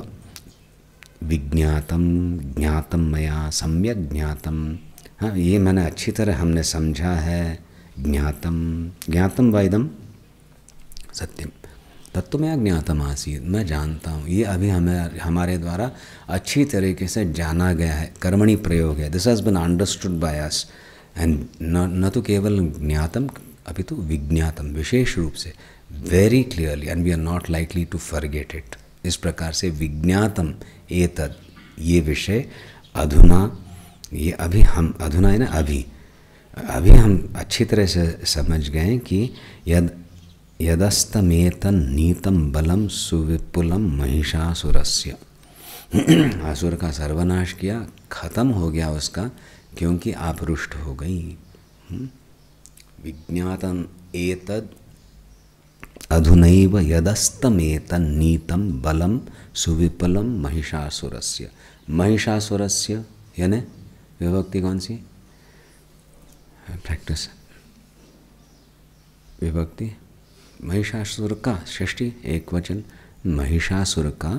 विज्ञातम ज्ञातम मया सम्यक ज्ञातम, हाँ ये मैंने अच्छी तरह हमने समझा है। ज्ञातम, ज्ञातम वाइदम सत्यम, तत्वमया ज्ञातम आसीत्, मैं जानता हूँ, ये अभी हमारे द्वारा अच्छी तरीके से जाना गया है, कर्मणि प्रयोग है। This has been understood by us, and न तो केवल ज्ञातम अपितु विज्ञातम, विशेष रूप से, very clearly, and we are not likely to forget it. इस प्रकार से विज्ञातम एतद, ये विषय, अधुना, ये अभी हम, अधुना है ना अभी हम अच्छी तरह से समझ गए कि यदस्तमेतन नीतम बलम सुविपुलम महिषासुरस्य, असुर का सर्वनाश किया, खत्म हो गया उसका, क्योंकि आप रुष्ट हो गई। विज्ञातम एतद अधुनैव यदस्तमेतन नीतम बलम सुविपुलम महिषासुरस्य। महिषासुरस्य यानी विभक्ति कौन सी? प्रैक्टिस विभक्ति, महिषासुर का षष्ठी एक वचन, महिषासुर का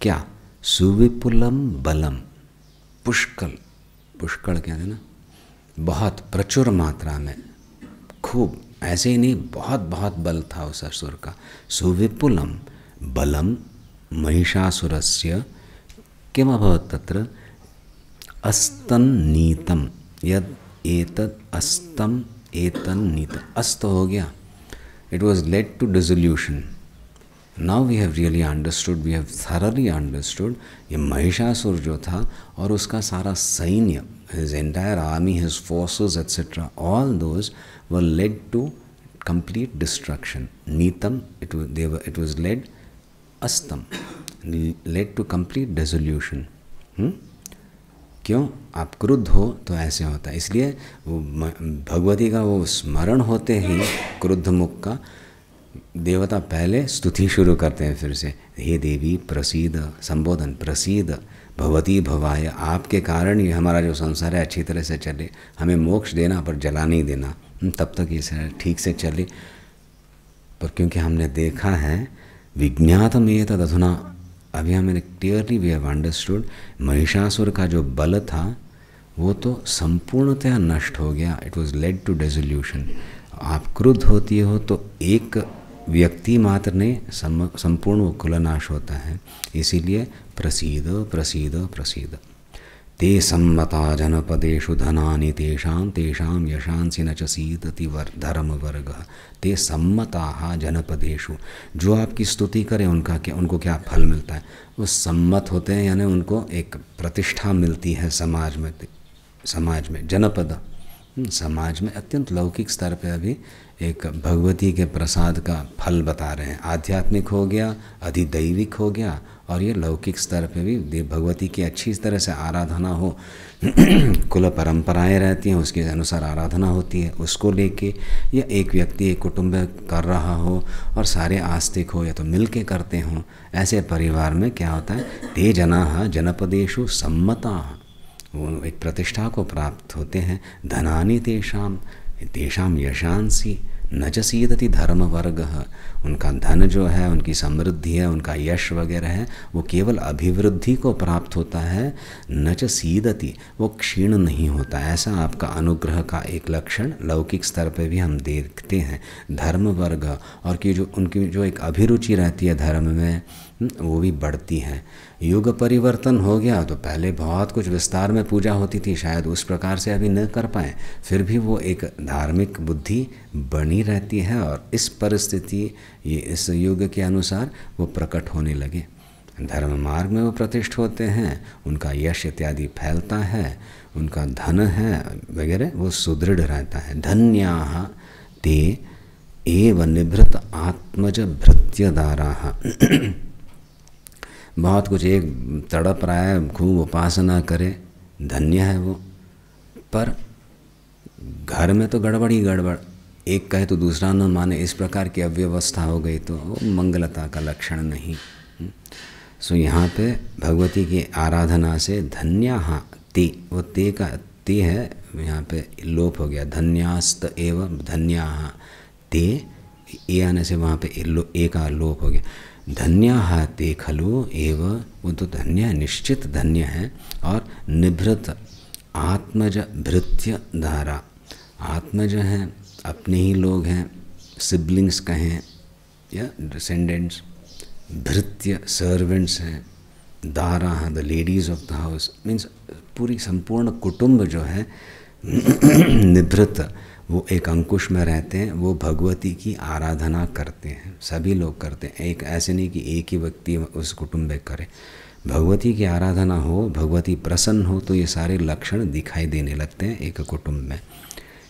क्या? सुविपुलम बलम, पुष्कल, पुष्कल क्या है ना, बहुत प्रचुर मात्रा में, खूब, ऐसे ही नहीं, बहुत बहुत बल था उस असुर का। सुविपुलम बलम महिषासुरस्य किमभवत् तत्र अस्तन नीतम, यद एतद अस्तम एतन नीतम, अस्त हो गया, it was led to dissolution. Now we have really understood, we have thoroughly understood, ये महिषासुर जो था और उसका सारा सैन्य, his entire army, his forces etc., all those were led to complete destruction. Neetam, it was led, astam, led to complete dissolution. क्यों? आप क्रुद्ध हो तो ऐसे होता है, इसलिए वो भगवती का वो स्मरण होते ही क्रुद्ध मुख का देवता पहले स्तुति शुरू करते हैं फिर से, हे देवी प्रसीद, संबोधन, प्रसीद भवती भवाय, आपके कारण ये हमारा जो संसार है अच्छी तरह से चले, हमें मोक्ष देना पर जला नहीं देना, तब तक ये ठीक से चले। पर क्योंकि हमने देखा है विज्ञातम एतद् अधुना, अभी हमने clearly we have understood, Mahishasura का जो बल था वो तो संपूर्णतः नष्ट हो गया, it was led to dissolution. आप क्रुद्ध होती हो तो एक व्यक्ति मात्र ने संपूर्ण कुलनाश होता है, इसीलिए प्रसीद प्रसीद प्रसीद। ते सम्मता जनपदेषु धनानि तेषां तेषां यशांसि न च सीदति धर्मवर्गः। ते सम्मताः जनपदेषु, जो आपकी स्तुति करें उनको क्या फल मिलता है? वो सम्मत होते हैं, यानी उनको एक प्रतिष्ठा मिलती है समाज में। जनपद समाज में अत्यंत लौकिक स्तर पे अभी एक भगवती के प्रसाद का फल बता रहे हैं। आध्यात्मिक हो गया, अधिदैविक हो गया, और ये लौकिक स्तर पे भी भगवती की अच्छी तरह से आराधना हो, कुल परंपराएं रहती हैं उसके अनुसार आराधना होती है, उसको लेके या एक व्यक्ति एक कुटुंब कर रहा हो और सारे आस्तिक हो या तो मिल के करते हों, ऐसे परिवार में क्या होता है, ते जनाः जनपदेषु सम्मताः, वो एक प्रतिष्ठा को प्राप्त होते हैं। धनानि तेषां यशांसि न च सीदति धर्मवर्गः, उनका धन जो है, उनकी समृद्धि है, उनका यश वगैरह है, वो केवल अभिवृद्धि को प्राप्त होता है। न च सीदति, वो क्षीण नहीं होता। ऐसा आपका अनुग्रह का एक लक्षण लौकिक स्तर पे भी हम देखते हैं। धर्मवर्ग, और कि जो उनकी जो एक अभिरुचि रहती है धर्म में, वो भी बढ़ती है। युग परिवर्तन हो गया तो पहले बहुत कुछ विस्तार में पूजा होती थी, शायद उस प्रकार से अभी न कर पाएँ, फिर भी वो एक धार्मिक बुद्धि बनी रहती है, और इस परिस्थिति, ये इस युग के अनुसार वो प्रकट होने लगे। धर्म मार्ग में वो प्रतिष्ठित होते हैं, उनका यश इत्यादि फैलता है, उनका धन है वगैरह वो सुदृढ़ रहता है। धन्याः ते एव निभृत आत्मज भृत्यदाराः। बहुत कुछ एक तड़प रहा है, खूब उपासना करे, धन्य है वो, पर घर में तो गड़बड़ ही गड़बड़, एक कहे तो दूसरा न माने, इस प्रकार की अव्यवस्था हो गई तो वो मंगलता का लक्षण नहीं। सो यहाँ पे भगवती की आराधना से धन्याः ते, वो ते का ते है यहाँ पे लोप हो गया, धन्यास्त एवं धन्याः ते, ए आने से वहाँ पे ए का लोप हो गया। धन्याः ते खलु एव, वो तो धन्य निश्चित धन्य है। और निभृत आत्मज भृत्य धारा, आत्मज हैं अपने ही लोग हैं, सिबलिंग्स कहें या डिसेंडेंट्स, भृत्य सर्वेंट्स हैं, Dara the ladies of the house, means पूरी संपूर्ण कुटुंब जो है निभृत, वो एक अंकुश में रहते हैं, वो भगवती की आराधना करते हैं, सभी लोग करते हैं। एक ऐसे नहीं कि एक ही व्यक्ति उस कुटुंब में करे, भगवती की आराधना हो, भगवती प्रसन्न हो तो ये सारे लक्षण दिखाई देने लगते हैं एक कुटुंब में।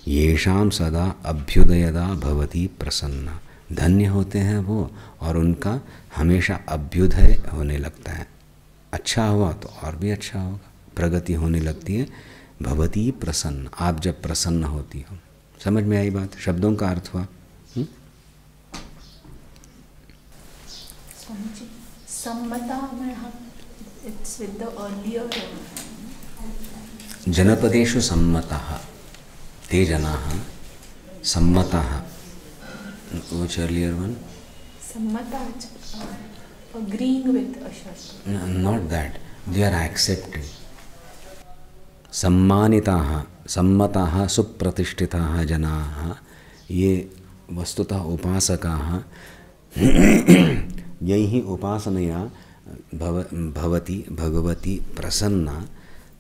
येषाम सदा अभ्युदयदा भवती प्रसन्ना, धन्य होते हैं वो और उनका हमेशा अभ्युदय होने लगता है, अच्छा हुआ तो और भी अच्छा होगा, प्रगति होने लगती है। भवती प्रसन्न, आप जब प्रसन्न होती हो। समझ में आई बात, शब्दों का अर्थ हुआ। सम्मता में हम इट्स विद द अर्लियर जनपदेषु सम्मताः ते जनाः सम्मताः, which earlier one? Sammata, agreeing with a shastra. Not that, they are accepted. सम्मानिताः, सम्मताः सुप्रतिष्ठिताः जनाः, ये वस्तुतः उपासकाः। यही उपासनया भवती भगवती प्रसन्ना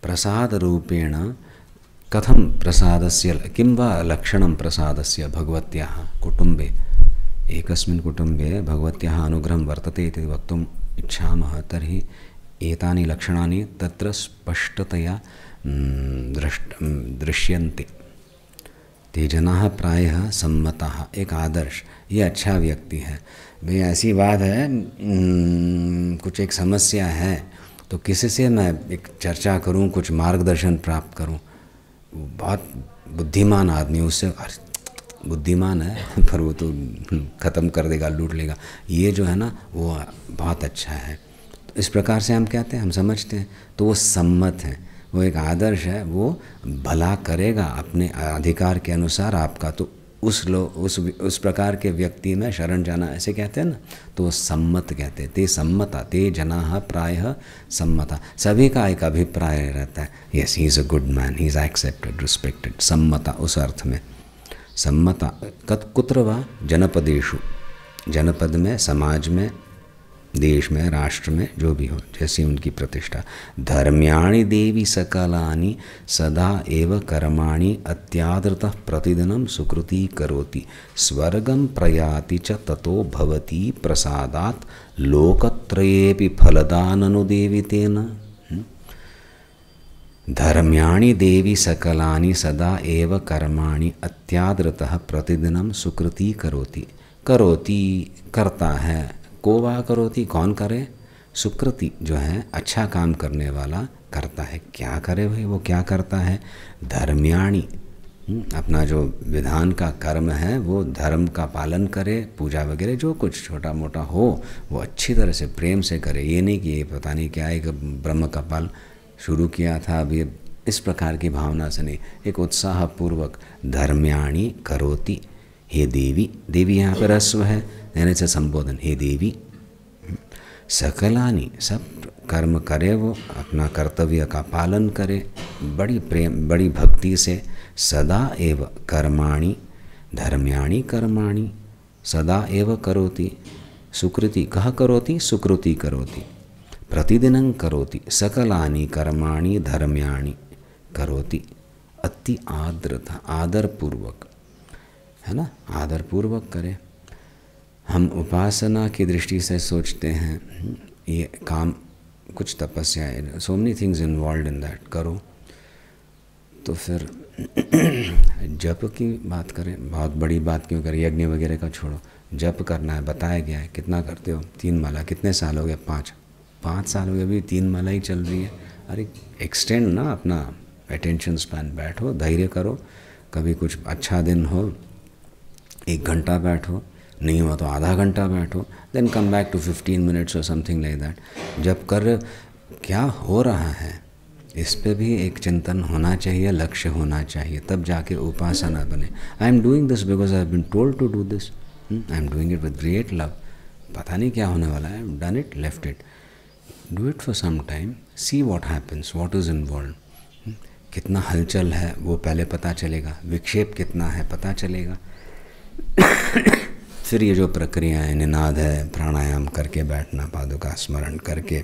प्रसाद रूपेण। कथं प्रसादस्य किं वा लक्षणं प्रसादस्य भगवत्याः कुटुम्बे, एकस्मिन् कुटुम्बे भगवत्याः अनुग्रहं वर्तते इति वक्तुम् इच्छामः, तर्हि एतानि लक्षणानि तत्र स्पष्टतया दृश्यन्ते। ते जनाः प्रायः सम्मताः, एक आदर्श, ये अच्छा व्यक्ति है। भाई ऐसी बात है, कुछ एक समस्या है तो किसी से मैं एक चर्चा करूं, कुछ मार्गदर्शन प्राप्त करूं, बहुत बुद्धिमान आदमी, उससे बुद्धिमान है पर वो तो ख़त्म कर देगा, लूट लेगा, ये जो है ना वो बहुत अच्छा है। तो इस प्रकार से हम कहते हैं, हम समझते हैं, तो वो सम्मत हैं, वो एक आदर्श है, वो भला करेगा अपने अधिकार के अनुसार आपका, तो उस प्रकार के व्यक्ति में शरण जाना, ऐसे कहते हैं ना, तो वो सम्मत कहते हैं। ते सम्मता, ते जनाः प्रायः सम्मता, सभी का एक अभिप्राय रहता है, yes he is a good man, he is accepted, respected, सम्मता उस अर्थ में। सम्मता कुत्र वा जनपदेषु, जनपद में, समाज में, देश में, राष्ट्र में, जो भी हो, जैसी उनकी प्रतिष्ठा। धर्म्याणि देवी सकलानि सदा एव कर्माणि अत्यादृतः प्रतिदिनं सुकृति करोति स्वर्गं प्रयाति च ततो भवति प्रसादात् लोकत्रयेऽपि फलदाननुदेवितेन। धर्म्याणि देवी सकलानि सदा एव कर्माणि अत्यादृतः प्रतिदिनं सुकृति करोति, करोति करता है, को वा करोति, कौन करे, सुकृति जो है अच्छा काम करने वाला करता है। क्या करे भाई, वो क्या करता है, धर्म्याणि, अपना जो विधान का कर्म है वो धर्म का पालन करे, पूजा वगैरह जो कुछ छोटा मोटा हो वो अच्छी तरह से प्रेम से करे। ये नहीं कि ये पता नहीं क्या एक ब्रह्म कपाल शुरू किया था, अब ये इस प्रकार की भावना से नहीं, एक उत्साहपूर्वक धर्म्याणि करोति। हे देवी, देवी यहाँ पर रस्व है, यानी से संबोधन, हे देवी, सकलानि, सब कर्म करे, वो अपना कर्तव्य का पालन करे बड़ी प्रेम बड़ी भक्ति से। सदा एव कर्माणि, धर्म्याणि कर्माणि सदा एव करोति, सुकृति कह करोति, सुकृति करोति, प्रतिदिनं करोति, सकलानि कर्माणि धर्म्याणि करोति, अति आर्द्रता, आदरपूर्वक, है ना, आदरपूर्वक करे। हम उपासना की दृष्टि से सोचते हैं ये काम कुछ तपस्या है, so many things involve in that करो। तो फिर जप की बात करें, बहुत बड़ी बात क्यों करें, यज्ञ वगैरह का छोड़ो, जप करना है, बताया गया है। कितना करते हो? 3 माला। कितने साल हो गए? 5 साल हो गए, अभी 3 माला ही चल रही है। अरे एक्सटेंड ना अपना अटेंशन स्पैन, बैठो, धैर्य करो, कभी कुछ अच्छा दिन हो 1 घंटा बैठो, नहीं हुआ तो आधा घंटा बैठो, then come back to 15 minutes और समथिंग लाइक दैट। जब कर क्या हो रहा है इस पे भी एक चिंतन होना चाहिए, लक्ष्य होना चाहिए, तब जाके उपासना बने। I am doing this because I have been told to do this, I am doing it with great love, पता नहीं क्या होने वाला है, done it, left it, do it for some time, see what happens, what is involve, कितना हलचल है वो पहले पता चलेगा, विक्षेप कितना है पता चलेगा। फिर ये जो प्रक्रिया है, निनाद है, प्राणायाम करके बैठना, पादुका स्मरण करके,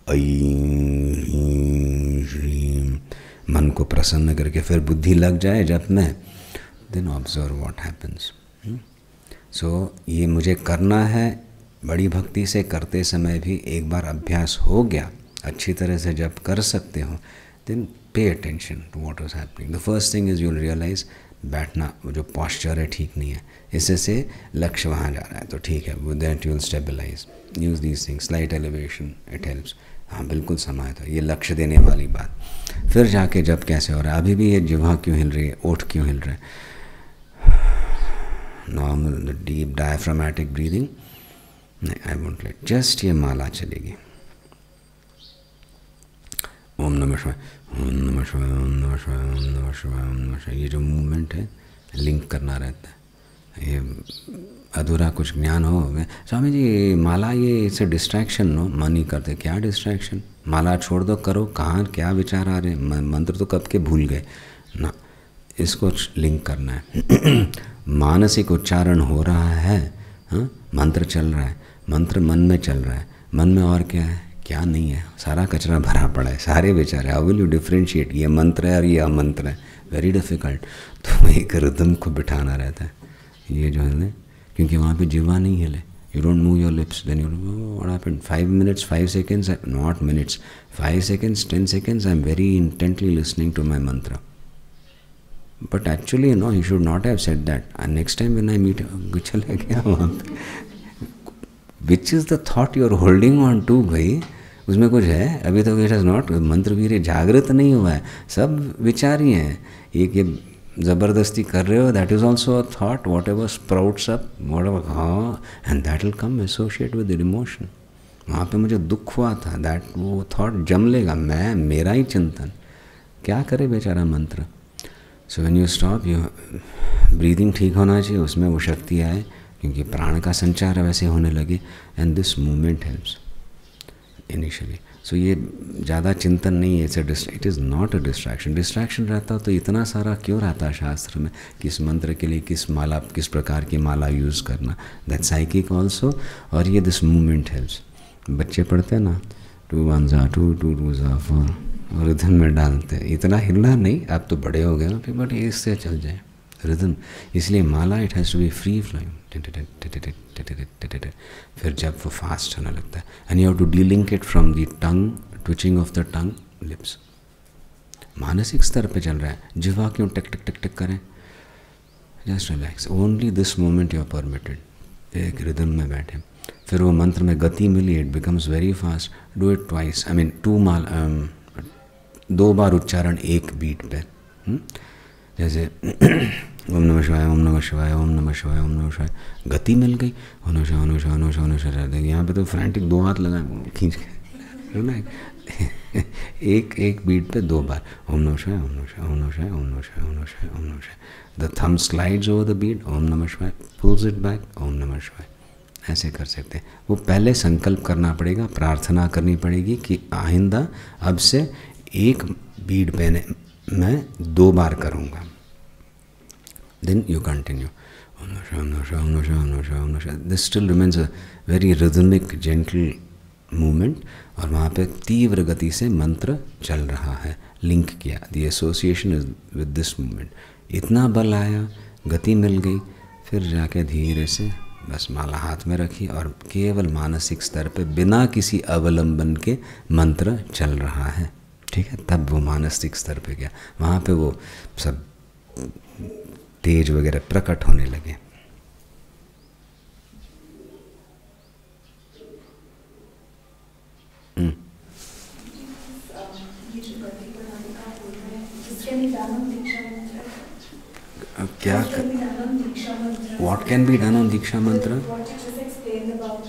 ऐं श्रीं, मन को प्रसन्न करके फिर बुद्धि लग जाए जप में, देन ऑब्जर्व व्हाट हैपन्स। सो ये मुझे करना है, बड़ी भक्ति से करते समय भी एक बार अभ्यास हो गया, अच्छी तरह से जप कर सकते हो, then pay attention to what is happening. The first thing is you will realise बैठना, वो जो पॉस्चर है ठीक नहीं है, इससे से लक्ष्य वहाँ जा रहा है, तो ठीक है, with that you will stabilise, use these things, slight elevation, it helps. हाँ बिल्कुल समाहित है, ये लक्ष्य देने वाली बात। फिर जाके जब कैसे हो रहा है, अभी भी ये जिह्वा क्यों हिल रही है, ओठ क्यों हिल रहा है, नॉर्मल डीप डायफ्रामेटिक ब्रीदिंग नहीं, आई वोंट लेट, जस्ट ये माला चलेगी, ओम नमः शिवाय, ओम नमः शिवाय, ओम नमः शिवाय, ओम नमः शिवाय, ओम नमः शिवाय। ये जो मूवमेंट है लिंक करना रहता है, ये अधूरा कुछ ज्ञान हो गया, स्वामी जी माला ये इससे डिस्ट्रैक्शन नो, मन ही करते, क्या डिस्ट्रैक्शन, माला छोड़ दो, करो, कहाँ क्या विचार आ रहे, मंत्र तो कब के भूल गए ना, इसको लिंक करना है। मानसिक उच्चारण हो रहा है, हाँ, मंत्र चल रहा है, मंत्र मन में चल रहा है, मन में और क्या है, क्या नहीं है, सारा कचरा भरा पड़ा है, सारे विचार है, हाउ विल यू डिफ्रेंशिएट, ये मंत्र है और ये अमंत्र है, वेरी डिफ़िकल्ट। तो एक रिदम को बिठाना रहता है, ये जो है ना, क्योंकि वहाँ पे जिह्वा नहीं हिले, you don't move your lips, then you what happened, 5 minutes 5 seconds, not minutes, 5 seconds 10 seconds I am very intently listening to my mantra, but actually no, you should not have said that, next time when I meet, चले गया वहाँ पे, which is the thought you are holding on to, भाई उसमें कुछ है, अभी तो इट हैज़ नॉट, मंत्र वीर्य जागृत नहीं हुआ है, सब विचार ही हैं, एक ये ज़बरदस्ती कर रहे हो, that is also a thought, whatever sprouts up, whatever, हाँ, and that will come associate with emotion. वहाँ पे मुझे दुख हुआ था, दैट वो थॉट जम लेगा, मैं, मेरा ही चिंतन, क्या करे बेचारा मंत्र। So when you stop, you breathing ठीक होना चाहिए, उसमें वो शक्ति आए, क्योंकि प्राण का संचार वैसे होने लगे, and this movement helps initially. So ये ज़्यादा चिंतन नहीं है, it is not a distraction. Distraction रहता तो इतना सारा क्यों रहता शास्त्र में, किस मंत्र के लिए किस माला, किस प्रकार की माला यूज़ करना, दैट साइकिक ऑल्सो, और ये दिस मूवमेंट हेल्प्स। बच्चे पढ़ते हैं ना, 2 1 जा 2 2 2 जा 4, और रिदम में डालते, इतना हिलना नहीं, आप तो बड़े हो गए ना फिर, बट इससे चल जाए रिदम, इसलिए माला it has to be free flowing, फिर जब वो फास्ट होने लगता है, and you have to delink it from the tongue, twitching of the tongue, lips. मानसिक स्तर पे चल रहा है, जिह्वा क्यों टिक टिक टिक टिक करें, just relax, only this moment you are permitted, एक रिदम में बैठे। फिर वो मंत्र में गति मिली, it becomes very fast, do it twice, I mean 2 बार उच्चारण एक बीट पे, जैसे ओम नमः शिवाय, ओम नमः शिवाय, ओम नमः शिवाय, ओम नमः शिवाय, गति मिल गई, ओम नमः शिवाय, ओम नमः शिवाय, ओम नमः शिवाय, ओम नमः शिवाय। यहाँ पे तो फ्रैंटिक 2 हाथ लगाए खींच के ना, एक बीट पे 2 बार, ओम नमः शिवाय, ओम नमः शिवाय, ओम नमः शिवाय, ओम नमः शिवाय, ओम नमः शिवाय, ओम नमः शिवाय। The thumb slides over the beat, ओम नमः शिवाय, पुल्स इट बैक, ओम नमः शिवाय। ऐसे कर सकते हैं। वो पहले संकल्प करना पड़ेगा, प्रार्थना करनी पड़ेगी कि आइंदा अब से एक बीट पे मैं 2 बार करूँगा। Then you continue. This still remains a very rhythmic, gentle movement, और वहाँ पे तीव्र गति से मंत्र चल रहा है, लिंक किया, the association is with this movement। इतना बल आया, गति मिल गई, फिर जाके धीरे से बस माला हाथ में रखी और केवल मानसिक स्तर पे बिना किसी अवलंबन के मंत्र चल रहा है, ठीक है। तब वो मानसिक स्तर पे गया, वहाँ पे वो सब तेज वगैरह प्रकट होने लगे। क्या What can be done on Diksha Mantra? What you just explained about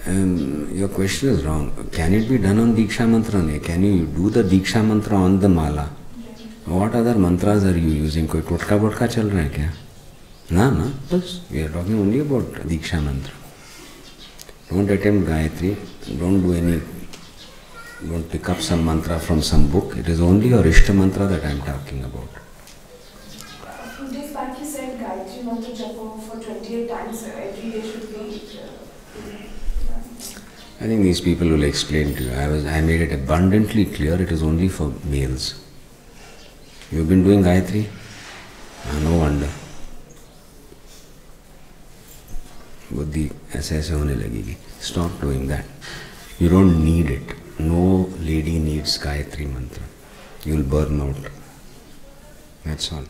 Your question is wrong. Can it be done on Diksha Mantra? Can you do the Diksha Mantra on the mala? What other mantras are you using? कोई टोटका वोटका चल रहा है क्या? ना बस we are talking only about Diksha Mantra. Don't attempt Gayatri. Don't pick up some mantra from some book. It is only your Ishta Mantra that I am talking about. A few days back you said Gayatri Mantra japa for 28 times every day should be. I think these people will explain to you. I made it abundantly clear. It is only for males. You've been doing Gayatri? No wonder. बुद्धि ऐसे ऐसे होने लगेगी. Stop doing that. You don't need it. No lady needs Gayatri Mantra. You'll burn out. That's all.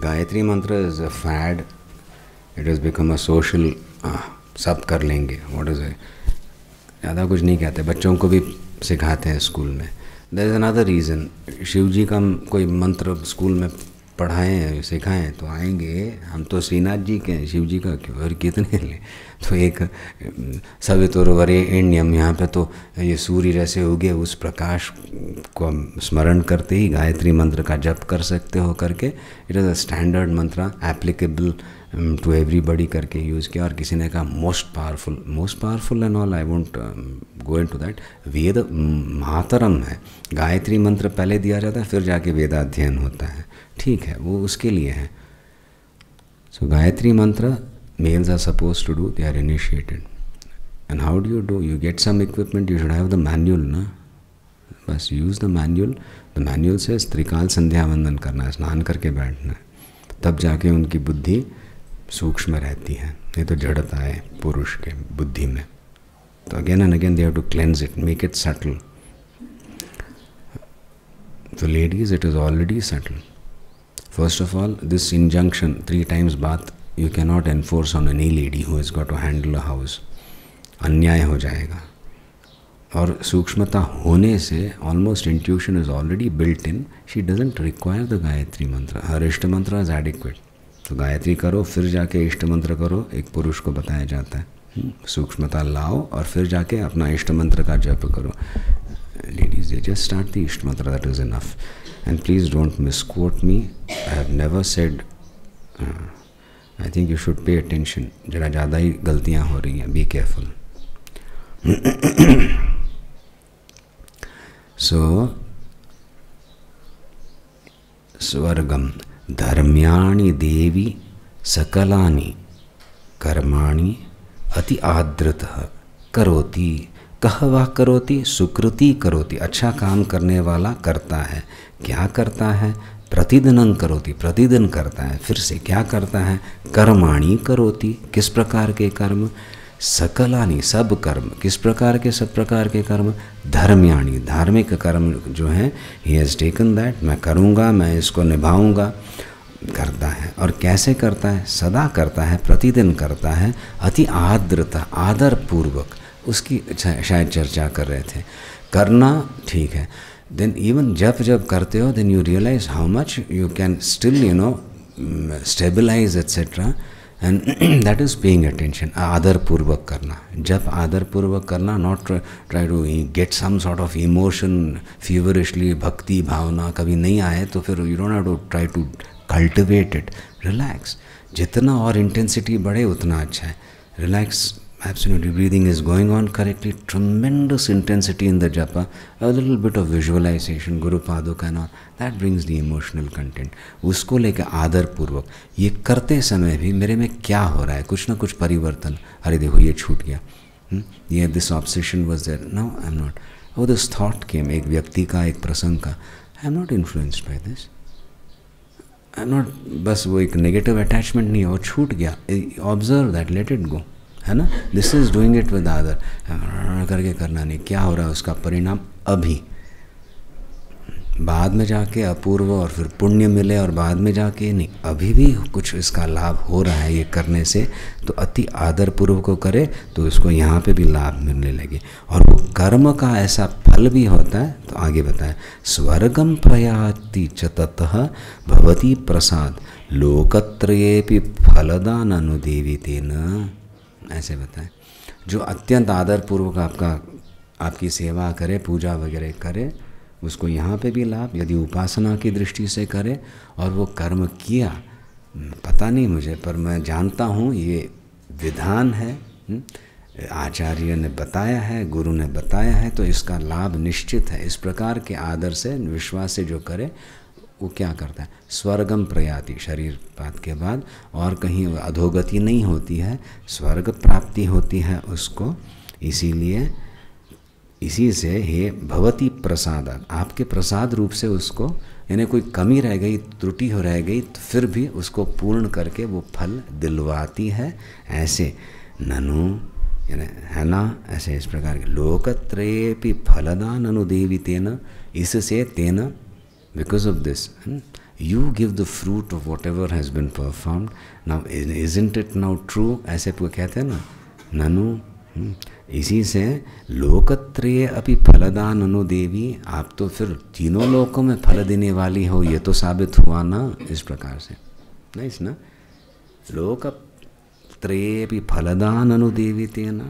Gayatri Mantra is a fad. It has become a social. सब कर लेंगे. What is it? ज़्यादा कुछ नहीं कहते. बच्चों को भी सिखाते हैं स्कूल में. There is another reason. Shiv जी का कोई मंत्र स्कूल में पढ़ाएं सिखाएं तो आएंगे. हम तो श्रीनाथ जी के हैं, शिव जी का क्यों? और कितने ले तो एक सवितुर्वरेण्यम, यहाँ पे तो ये सूर्य जैसे उगे उस प्रकाश को स्मरण करते ही गायत्री मंत्र का जप कर सकते हो करके. It is a standard mantra applicable to everybody करके यूज़ किया. और किसी ने कहा most powerful and all. I won't go into that. वेद मातरम है. गायत्री मंत्र पहले दिया जाता है फिर जाके वेदाध्ययन होता है, ठीक है, वो उसके लिए है. सो गायत्री मंत्र males are supposed to do, they are initiated. And how do you do? You get some equipment, you should have the manual, na? बस use the manual. The manual says त्रिकाल संध्या वंदन करना है, स्नान करके बैठना है, तब जाके उनकी बुद्धि सूक्ष्म रहती है. नहीं तो जड़ता है पुरुष के बुद्धि में. तो again and again they have to cleanse it, make it subtle. So ladies, it is already subtle. First of all, this injunction 3 times bath you cannot enforce on any lady who has got to handle a house. अन्याय हो जाएगा. और सूक्ष्मता होने से almost intuition is already built in. She doesn't require the Gayatri मंत्र. Her इष्ट मंत्र is adequate. तो गायत्री करो फिर जाके इष्ट मंत्र करो, एक पुरुष को बताया जाता है. सूक्ष्मता लाओ और फिर जाके अपना इष्ट मंत्र का जप करो. Ladies, they just start the इष्ट मंत्र, that is enough. And please don't misquote me. I have never said. I think you should pay attention. जरा ज़्यादा ही गलतियाँ हो रही हैं. Be careful. So, स्वर्गम धर्म्याणि देवी सकलानि कर्माणि अति आदृतः करोति. कह वा करोति? सुकृति करोति. अच्छा काम करने वाला करता है. क्या करता है? प्रतिदिनं करोति. प्रतिदिन करता है. फिर से क्या करता है? कर्माणि करोति. किस प्रकार के कर्म? सकलानि, सब कर्म. किस प्रकार के? सब प्रकार के कर्म. धर्म्याणि, धार्मिक कर्म जो हैं, ही हैज़ टेकन दैट, मैं करूँगा, मैं इसको निभाऊँगा, करता है. और कैसे करता है? सदा करता है, प्रतिदिन करता है. अति आर्द्रता, आदर पूर्वक. उसकी शायद चर्चा कर रहे थे. करना ठीक है. देन इवन जब करते हो, then you realise how much you can still stabilise etcetera, and that is paying attention. आदर पूर्वक करना. जब आदर पूर्वक करना, not try to get some sort of emotion feverishly. भक्ति भावना कभी नहीं आए तो फिर you don't have to try to cultivate it. Relax. जितना और इंटेंसिटी बढ़े उतना अच्छा है. Relax. Absolutely, breathing is going on correctly. Tremendous intensity in the japa. A little bit of visualization, Guru Paduka and all. That brings the emotional content. उसको लेकर आदर पूर्वक. ये करते समय भी मेरे में क्या हो रहा है? कुछ ना कुछ परिवर्तन. अरे देखो ये छूट गया. ये this obsession was there. No, I'm not. Oh, this thought came. एक व्यक्ति का, एक प्रसंग का. I'm not influenced by this. Not बस वो एक नेगेटिव अटैचमेंट नहीं है, वो छूट गया, observe that, let it go, है ना। This is doing it with other, करके करना नहीं, क्या हो रहा है उसका परिणाम अभी, बाद में जाके अपूर्व और फिर पुण्य मिले और बाद में जाके नहीं, अभी भी कुछ इसका लाभ हो रहा है ये करने से, तो अति आदरपूर्वक को करे तो इसको यहाँ पे भी लाभ मिलने लगे। और वो कर्म का ऐसा फल भी होता है, तो आगे बताए स्वर्गम प्रयाति च ततः भवती प्रसाद लोकत्रयेपि फलदान अनुदेवितेन, ऐसे बताए। जो अत्यंत आदरपूर्वक आपकी सेवा करे, पूजा वगैरह करे, उसको यहाँ पे भी लाभ, यदि उपासना की दृष्टि से करे और वो कर्म किया, पता नहीं मुझे, पर मैं जानता हूँ ये विधान है, आचार्य ने बताया है, गुरु ने बताया है, तो इसका लाभ निश्चित है। इस प्रकार के आदर से, विश्वास से जो करे वो क्या करता है, स्वर्गम प्रयाति, शरीर पात के बाद और कहीं अधोगति नहीं होती है, स्वर्ग प्राप्ति होती है उसको। इसीलिए इसी से हे भवती प्रसाद, आपके प्रसाद रूप से उसको, यानी कोई कमी रह गई, त्रुटि हो रह गई, तो फिर भी उसको पूर्ण करके वो फल दिलवाती है। ऐसे ननु, यानी है ना, ऐसे इस प्रकार के लोकत्रयेपि फलदान अनुदेवितेन, इससे तेन, because of this you give the fruit of what ever has bin performed. Now isn't it now true, ऐसे कहते हैं ना, ननु, इसी से लोकत्रय अपि फलदान अनुदेवी, आप तो फिर तीनों लोकों में फल देने वाली हो, ये तो साबित हुआ ना इस प्रकार से, नहीं ना, लोकत्रय अपि फलदान अनुदेवी तेना।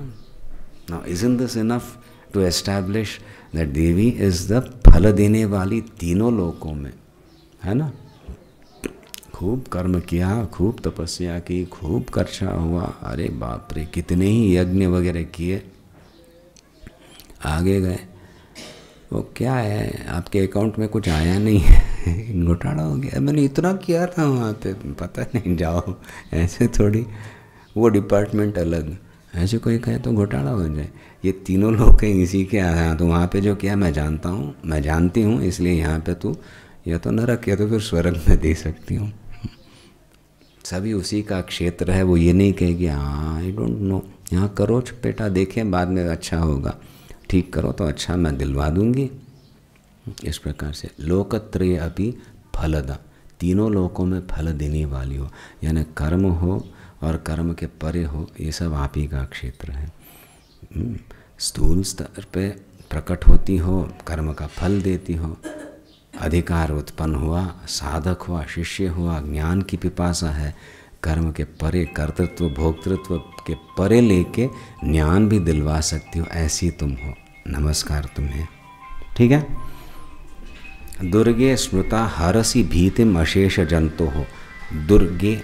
Now isn't this enough to establish that devi is the फल देने वाली तीनों लोकों में, है ना। खूब कर्म किया, खूब तपस्या की, खूब खर्चा हुआ, अरे बाप रे, कितने ही यज्ञ वगैरह किए, आगे गए, वो क्या है, आपके अकाउंट में कुछ आया नहीं है, घोटाला हो गया, मैंने इतना किया था वहाँ पे, पता नहीं, जाओ, ऐसे थोड़ी, वो डिपार्टमेंट अलग, ऐसे कोई कहे तो घोटाला हो जाए। ये तीनों लोग कहीं इसी के आया, तो वहाँ पे जो किया मैं जानता हूँ, मैं जानती हूँ, इसलिए यहाँ पे तू या तो नरक या तो फिर स्वर्ग में दे सकती हूँ। सभी उसी का क्षेत्र है, वो ये नहीं कहेगी हाँ आई डोंट नो, यहाँ करो बेटा, देखें बाद में अच्छा होगा, ठीक करो तो अच्छा मैं दिलवा दूंगी। इस प्रकार से लोकत्रय अपि फलदा, तीनों लोकों में फल देने वाली हो, यानी कर्म हो और कर्म के परे हो, ये सब आप ही का क्षेत्र है। स्थूल स्तर पे प्रकट होती हो, कर्म का फल देती हो, अधिकार उत्पन्न हुआ, साधक हुआ, शिष्य हुआ, ज्ञान की पिपासा है, कर्म के परे, कर्तृत्व भोक्तृत्व के परे लेके ज्ञान भी दिलवा सकती हो, ऐसी तुम हो। नमस्कार तुम्हें, ठीक है। दुर्गे स्मृता हरसी भीतिम अशेष जंतो हो, दुर्गे,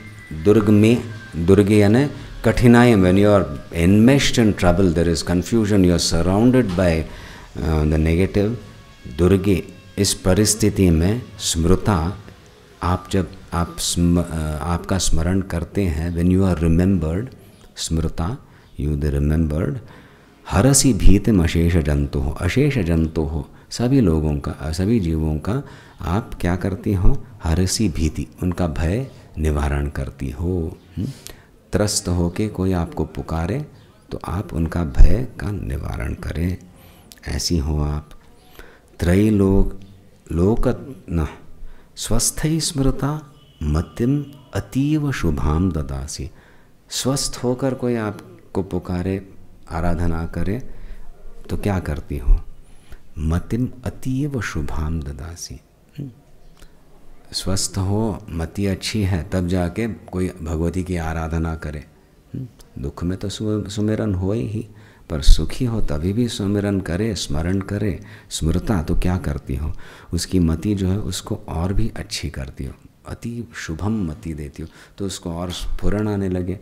दुर्ग में, दुर्गे यानी कठिनाई, when you are enmeshed in trouble, there is confusion, you are surrounded by the negative, दुर्गे, इस परिस्थिति में स्मृता, आप जब आपका स्मरण करते हैं, व्हेन यू आर रिमेंबर्ड, स्मृता, यू द रिमेंबर्ड, हरसी भीतिम अशेष जंतु हो, अशेष जंतु हो, सभी लोगों का, सभी जीवों का आप क्या करती हो, हरसी भीति, उनका भय निवारण करती हो। त्रस्त होके कोई आपको पुकारे तो आप उनका भय का निवारण करें, ऐसी हो आप। त्रयी लोक न स्वस्थ स्मृता मतिम अतीव शुभाम ददासी, स्वस्थ होकर कोई आपको पुकारे, आराधना करे तो क्या करती हो, मतिम अतीव शुभाम ददासी। स्वस्थ हो, मति अच्छी है, तब जाके कोई भगवती की आराधना करे। दुख में तो सुमिरन हो ही, पर सुखी हो तभी भी सुमिरन करे, स्मरण करे। स्मृता तो क्या करती हो, उसकी मति जो है उसको और भी अच्छी करती हो, अति शुभम मति देती हो, तो उसको और स्फुरण आने लगे।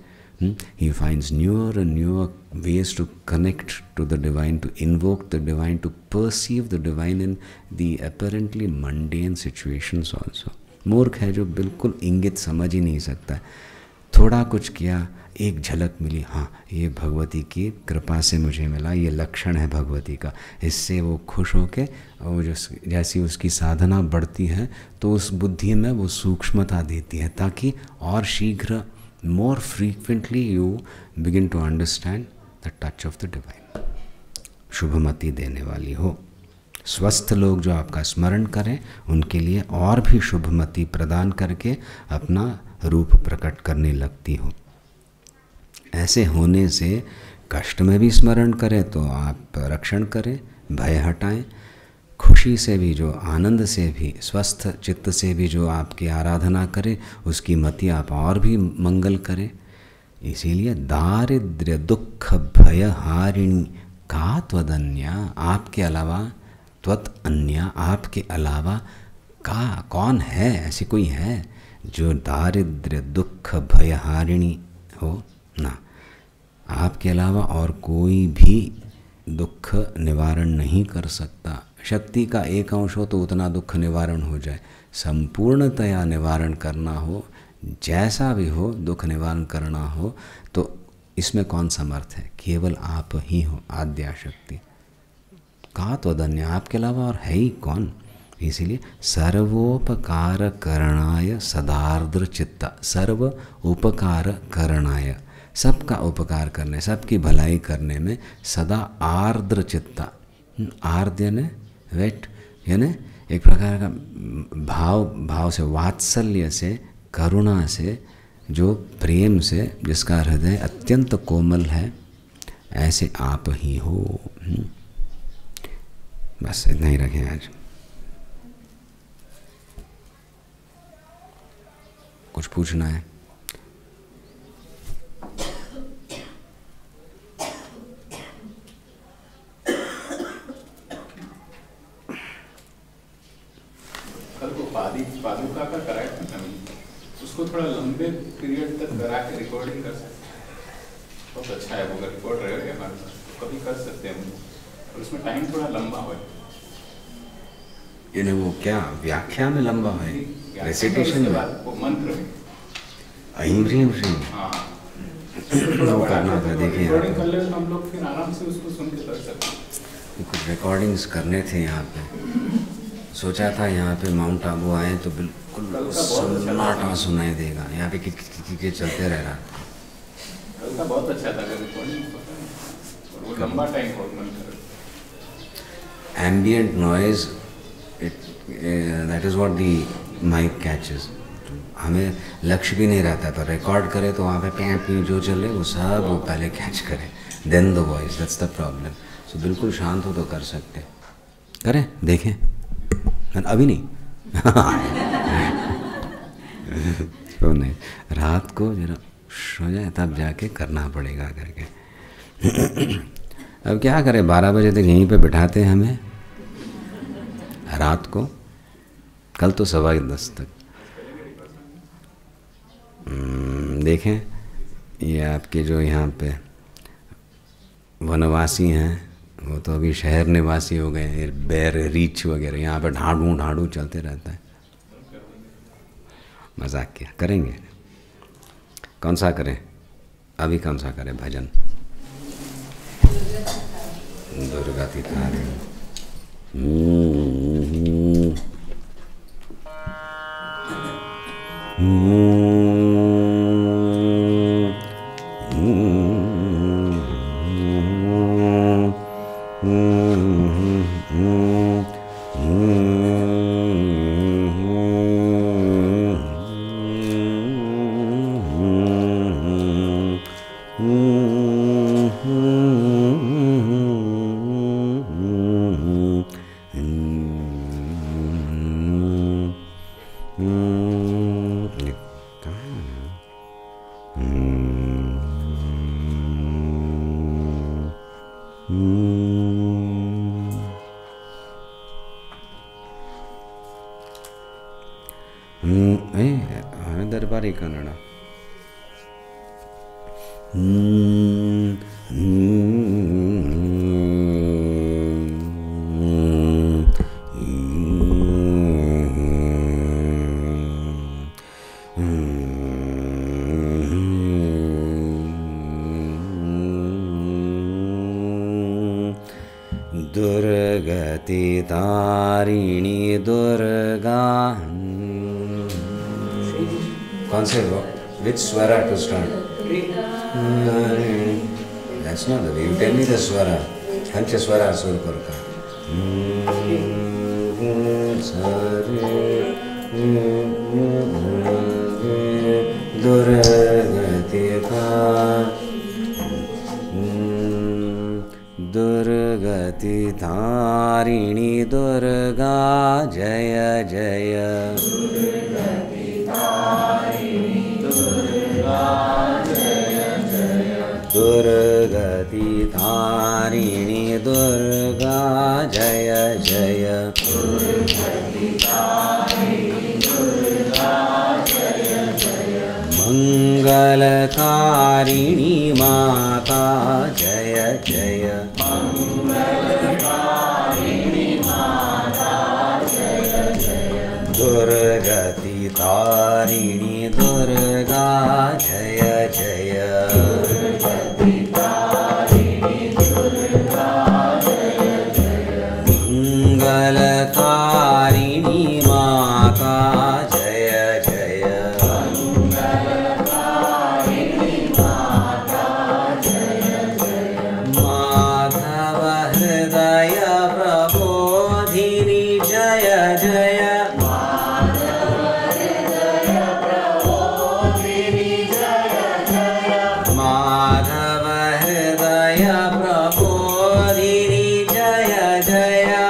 He finds newer and newer ways to connect to the divine, to invoke the divine, to perceive the divine in the apparently mundane situations also. मूर्ख है जो बिल्कुल इंगित समझ ही नहीं सकता, थोड़ा कुछ किया, एक झलक मिली, हाँ ये भगवती की कृपा से मुझे मिला, ये लक्षण है भगवती का। इससे वो खुश होके और जैसी उसकी साधना बढ़ती है तो उस बुद्धि में वो सूक्ष्मता देती है, ताकि और शीघ्र, more frequently you begin to understand the touch of the divine. शुभमति देने वाली हो। स्वस्थ लोग जो आपका स्मरण करें उनके लिए और भी शुभमति प्रदान करके अपना रूप प्रकट करने लगती हो। ऐसे होने से कष्ट में भी स्मरण करें तो आप रक्षण करें, भय हटाएं, खुशी से भी जो, आनंद से भी, स्वस्थ चित्त से भी जो आपकी आराधना करे उसकी मति आप और भी मंगल करें। इसीलिए दारिद्र्य दुख भय हारिणी का त्वदन्या, आपके अलावा, त्वत अन्या, आपके अलावा, का कौन है, ऐसी कोई है जो दारिद्र्य दुख भय हारिणी हो ना। आपके अलावा और कोई भी दुख निवारण नहीं कर सकता। शक्ति का एक अंश हो तो उतना दुख निवारण हो जाए, संपूर्णतया निवारण करना हो, जैसा भी हो दुख निवारण करना हो तो इसमें कौन समर्थ है? केवल आप ही हो, आद्या शक्ति। का त्वदन्य, आपके अलावा और है ही कौन। इसीलिए सर्वोपकार करणाय सदार्द्र चित्ता, सर्व उपकार करणाय, सबका उपकार करने, सबकी भलाई करने में सदा आर्द्र चित्ता। आर्द्र यानी वेट, यानी एक प्रकार का भाव से, वात्सल्य से, करुणा से, जो प्रेम से, जिसका हृदय अत्यंत कोमल है, ऐसे आप ही हो। बस इतना ही रखें आज। कुछ पूछना है? कल को पादुका का कराया था, उसको थोड़ा लंबे पीरियड तक करा के रिकॉर्डिंग कर सकते हैं। बहुत अच्छा है वो, रिकॉर्ड रहेगा हमारे पास, कभी कर सकते हैं और उसमें टाइम थोड़ा लंबा हो। यानी वो क्या व्याख्या में लंबा है, रेसिटेशन में, वो मंत्र में अहिम ह्रीम श्रीम, हाँ वो करना था। देखिए रिकॉर्डिंग कर ले तो हम लोग फिर आराम से उसको सुन के कर सकते हैं। कुछ रिकॉर्डिंग्स करने थे यहाँ पे, सोचा था यहाँ पे माउंट आबू आए तो बिल्कुल सन्नाटा सुनाई देगा, यहाँ पे किक चलते रह रहा। कल का बहुत अच्छा था रिकॉर्डिंग, वो लंबा टाइम हो मंत्र। Ambient noise, that is what the mic catches. हमें लक्ष्य भी नहीं रहता, पर रिकॉर्ड करे तो वहाँ पे पैं जो चले वो सब वो पहले कैच करे, then the voice, that's the problem. So बिल्कुल शांत हो तो कर सकते, करें, देखें, अभी नहीं तो नहीं, रात को जरा सो जाए तब जाके करना पड़ेगा करके। अब क्या करें, 12 बजे तक यहीं पे बिठाते हैं हमें रात को, कल तो 10:15 तक। देखें, ये आपके जो यहाँ पे वनवासी हैं वो तो अभी शहर निवासी हो गए, बैर रीछ वगैरह, यहाँ पे ढांढू चलते रहता है। मजाक किया, करेंगे। कौन सा करें अभी, कौन सा करें भजन? दुर्गा तिथारी। दरबारी कन्नड़। दुर्गति तारिणी दुर्गा. कौन से which swara to start? That's not the way. You tell me the swara. Pancha swara sur karka. Durgati Durgati Tarini Durga Jaya Jaya. Durgati Tarini Durga Jaya Jaya. Mangalakarini Mata Jaya Jaya. Durgati Tarini Durga Jaya Jaya. Mangalakarini Mata Jaya Jaya. Madhava Hridaya Prabodhini Jaya Jaya. Madhava Hridaya Prabodhini Jaya Jaya.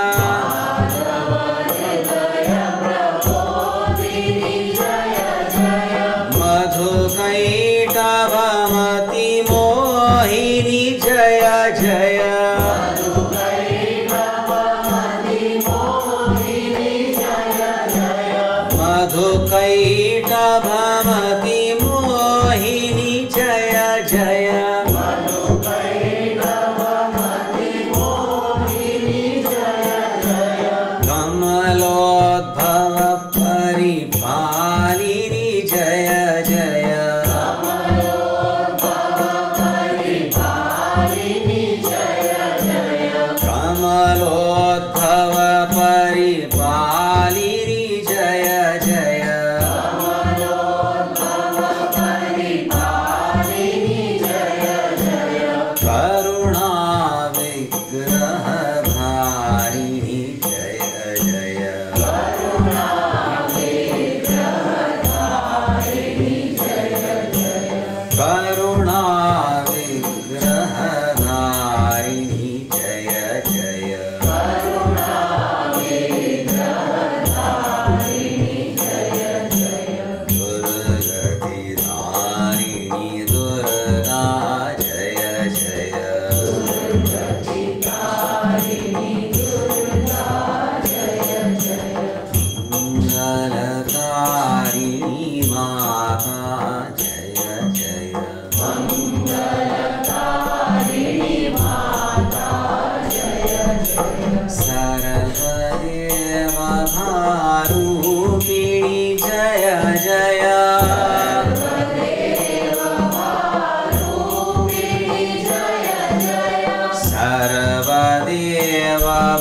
Madhukaitavamati Mohini Jaya Jaya. Madhukaitavamati Mohini Jaya Jaya. Kamalodbhava Paripalini Jaya Jaya. Kamalodbhava Paripalini Jaya Jaya. Karuna Vigraha Dharini Jaya Jaya. Karuna Vigraha Dharini Jaya Jaya. Durgati Dharini Durga Jaya Jaya. Mangalakarini Mata Jaya Jaya. Sarvadeva Bharupini Jaya Jaya. Sarvadeva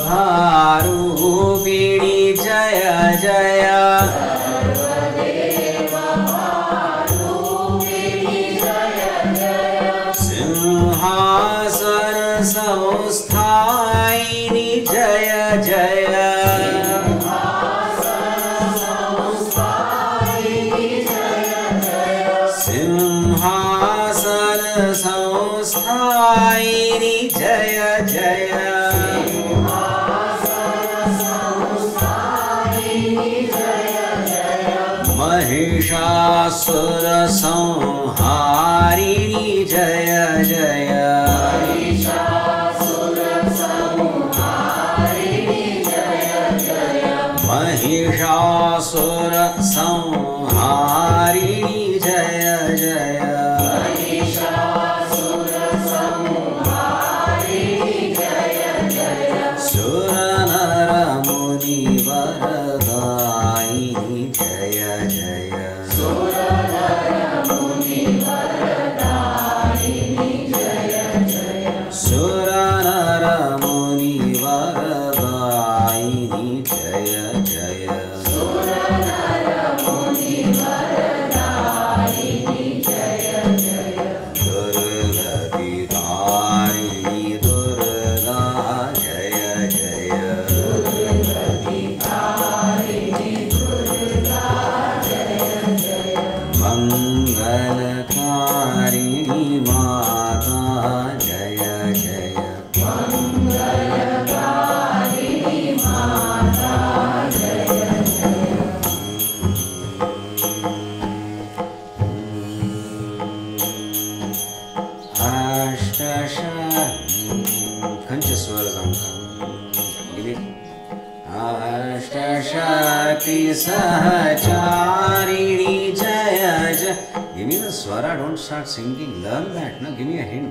Bharupini Jaya Jaya. Simhasana Samsthaini Jaya Jaya. Simhasana Samsthaini Jaya Jaya. Mahishasura Samharini Jaya Jaya. Mahishasura Samharini Jaya Jaya. Suranara Muni Varadayini Jaya Jaya. Suranara Muni Varadayini Jaya माता जय जय मंगलकारिणी माता जय जय अष्टशक्ति सहचारिणी जय जय. Give me the swara, don't start singing. Learn that, no? Give me a hint.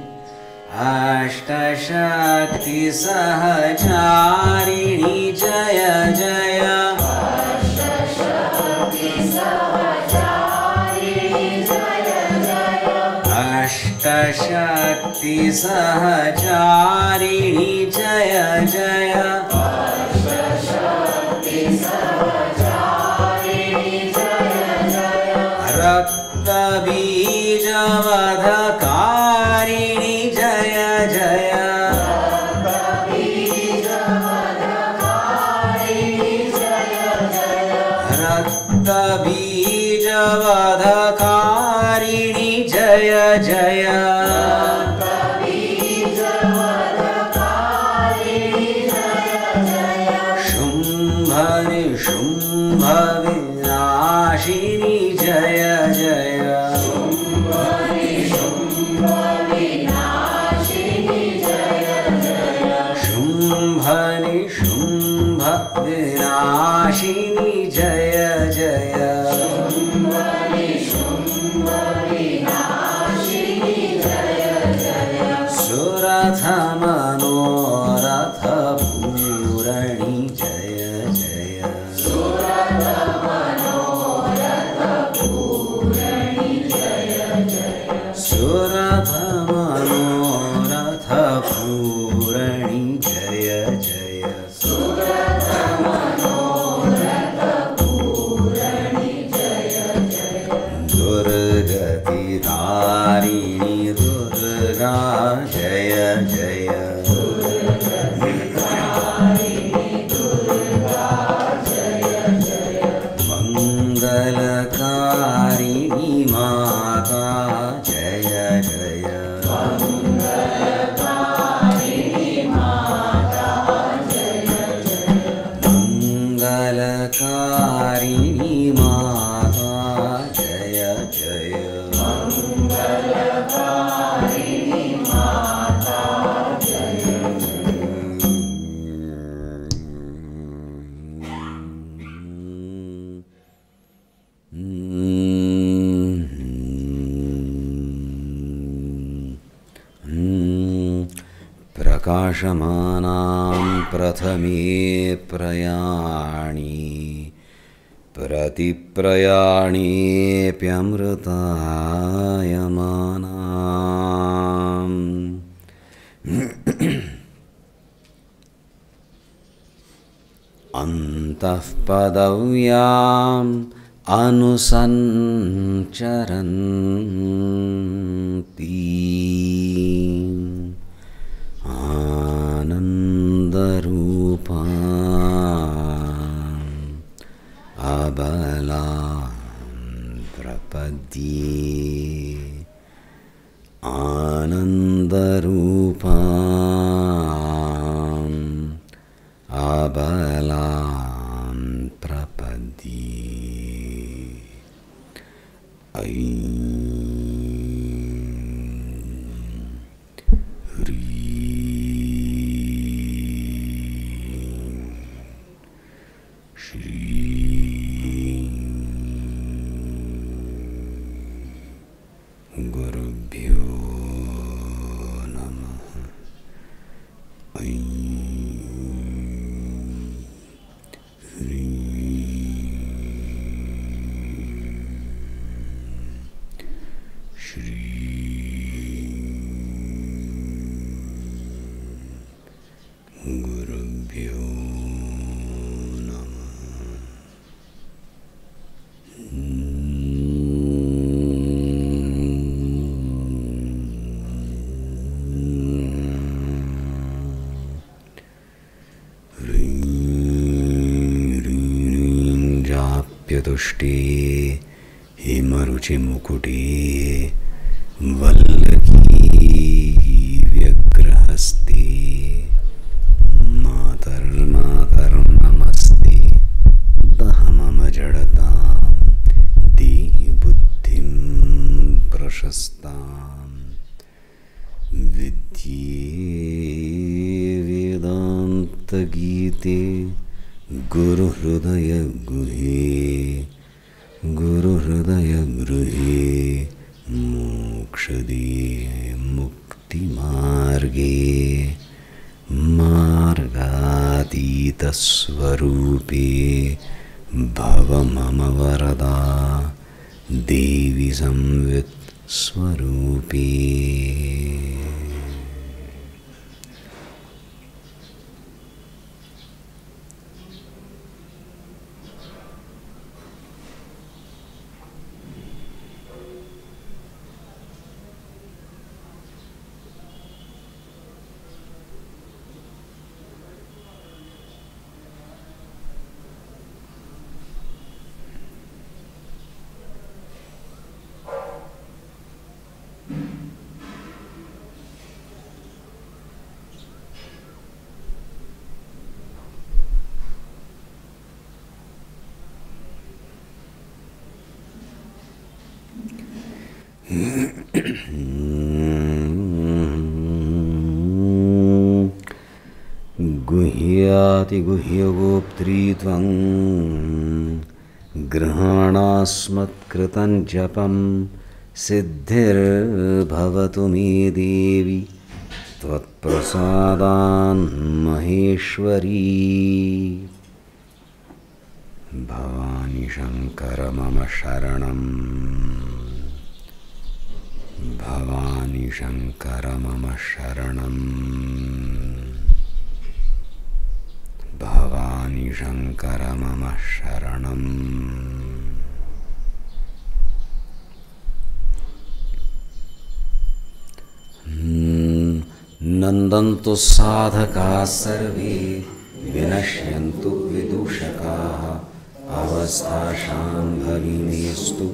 अष्टशक्ति सहचारिणी जय जय. अष्टशक्ति सहचारिणी जय जय अष्टशक्ति सहचारिणी जय जय. अष्टशक्ति सहचारिणी जय जय रक्तबीजवधकारिणी जय जय. रक्तबीजवधकारिणी जय जय रक्तबीजवधकारिणी जय जय. रक्तबीजवधकारिणी जय जय शुंभ निशुंभ विनाशिनी जय जय. शुंभ निशुंभ विनाशिनी जय जय शुंभ निशुंभ विनाशिनी जय जय. शुंभ निशुंभ विनाशिनी जय जय सुरथ मनोरथ पूरणी जय जय. सुरथ मनोरथ पूरणी जय जय सुरथ मनोरथ पूरणी जय जय. सुरथ मनोरथ पूरणी जय जय दुर्गति तारिणी दुर्गा जय जय. दुर्गतिकारिणी दुर्गा जय जय मंगलकारिणी माता जय जय. मंगलकारिणी माता जय जय मंगलकारिणी माता जय जय. मंगलकारिणी माता जय प्रकाशमानां प्रथमे प्रयाणी प्रतिप्रयाणेऽप्यमृतायमानाम्. अन्तःपदव्याम् अनुसञ्चरन्ती आनन्दरूपा अबलां प्रपद्ये. आनन्दरूपा अबलां प्रपद्ये. गुरुभ्यो नमः. गुरुभ्यो नमः. जाप्यतुष्टे हिमरुचिमुकुटे वल्लकी ये वेदांत गीते गुरु हृदय गृहे मोक्षदे मुक्ति मार्गे मार्गातीत स्वरूपे भव मम वरदा देवी संवित् स्वरूपे। गुह्यातिगुह्यगोप्त्री त्वं गृहाणास्मत्कृतं जपं सिद्धिर्भवतु मे देवी त्वत्प्रसादान् महेश्वरी। भवानी शंकर मम शरणं, भवानी शंकर मम शरणं, भवानी शंकर मम शरणं। नन्दन्तु साधकाः सर्वे विनश्यन्तु विदूषकाः अवस्थाशां भगिनीस्तु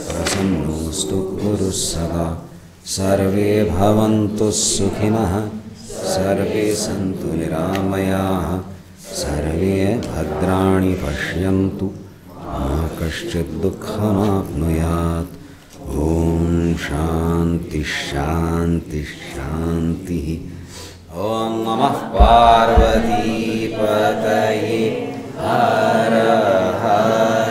प्रसन्नोऽस्तु कुरु सदा। सर्वे भवन्तु सुखिनः सर्वे सन्तु निरामयाः सर्वे भद्राणि पश्यन्तु मा कश्चित् दुःखमाप्नुयात्। ॐ शान्ति शान्ति शान्तिः। ॐ नमः पार्वती पतये हर हर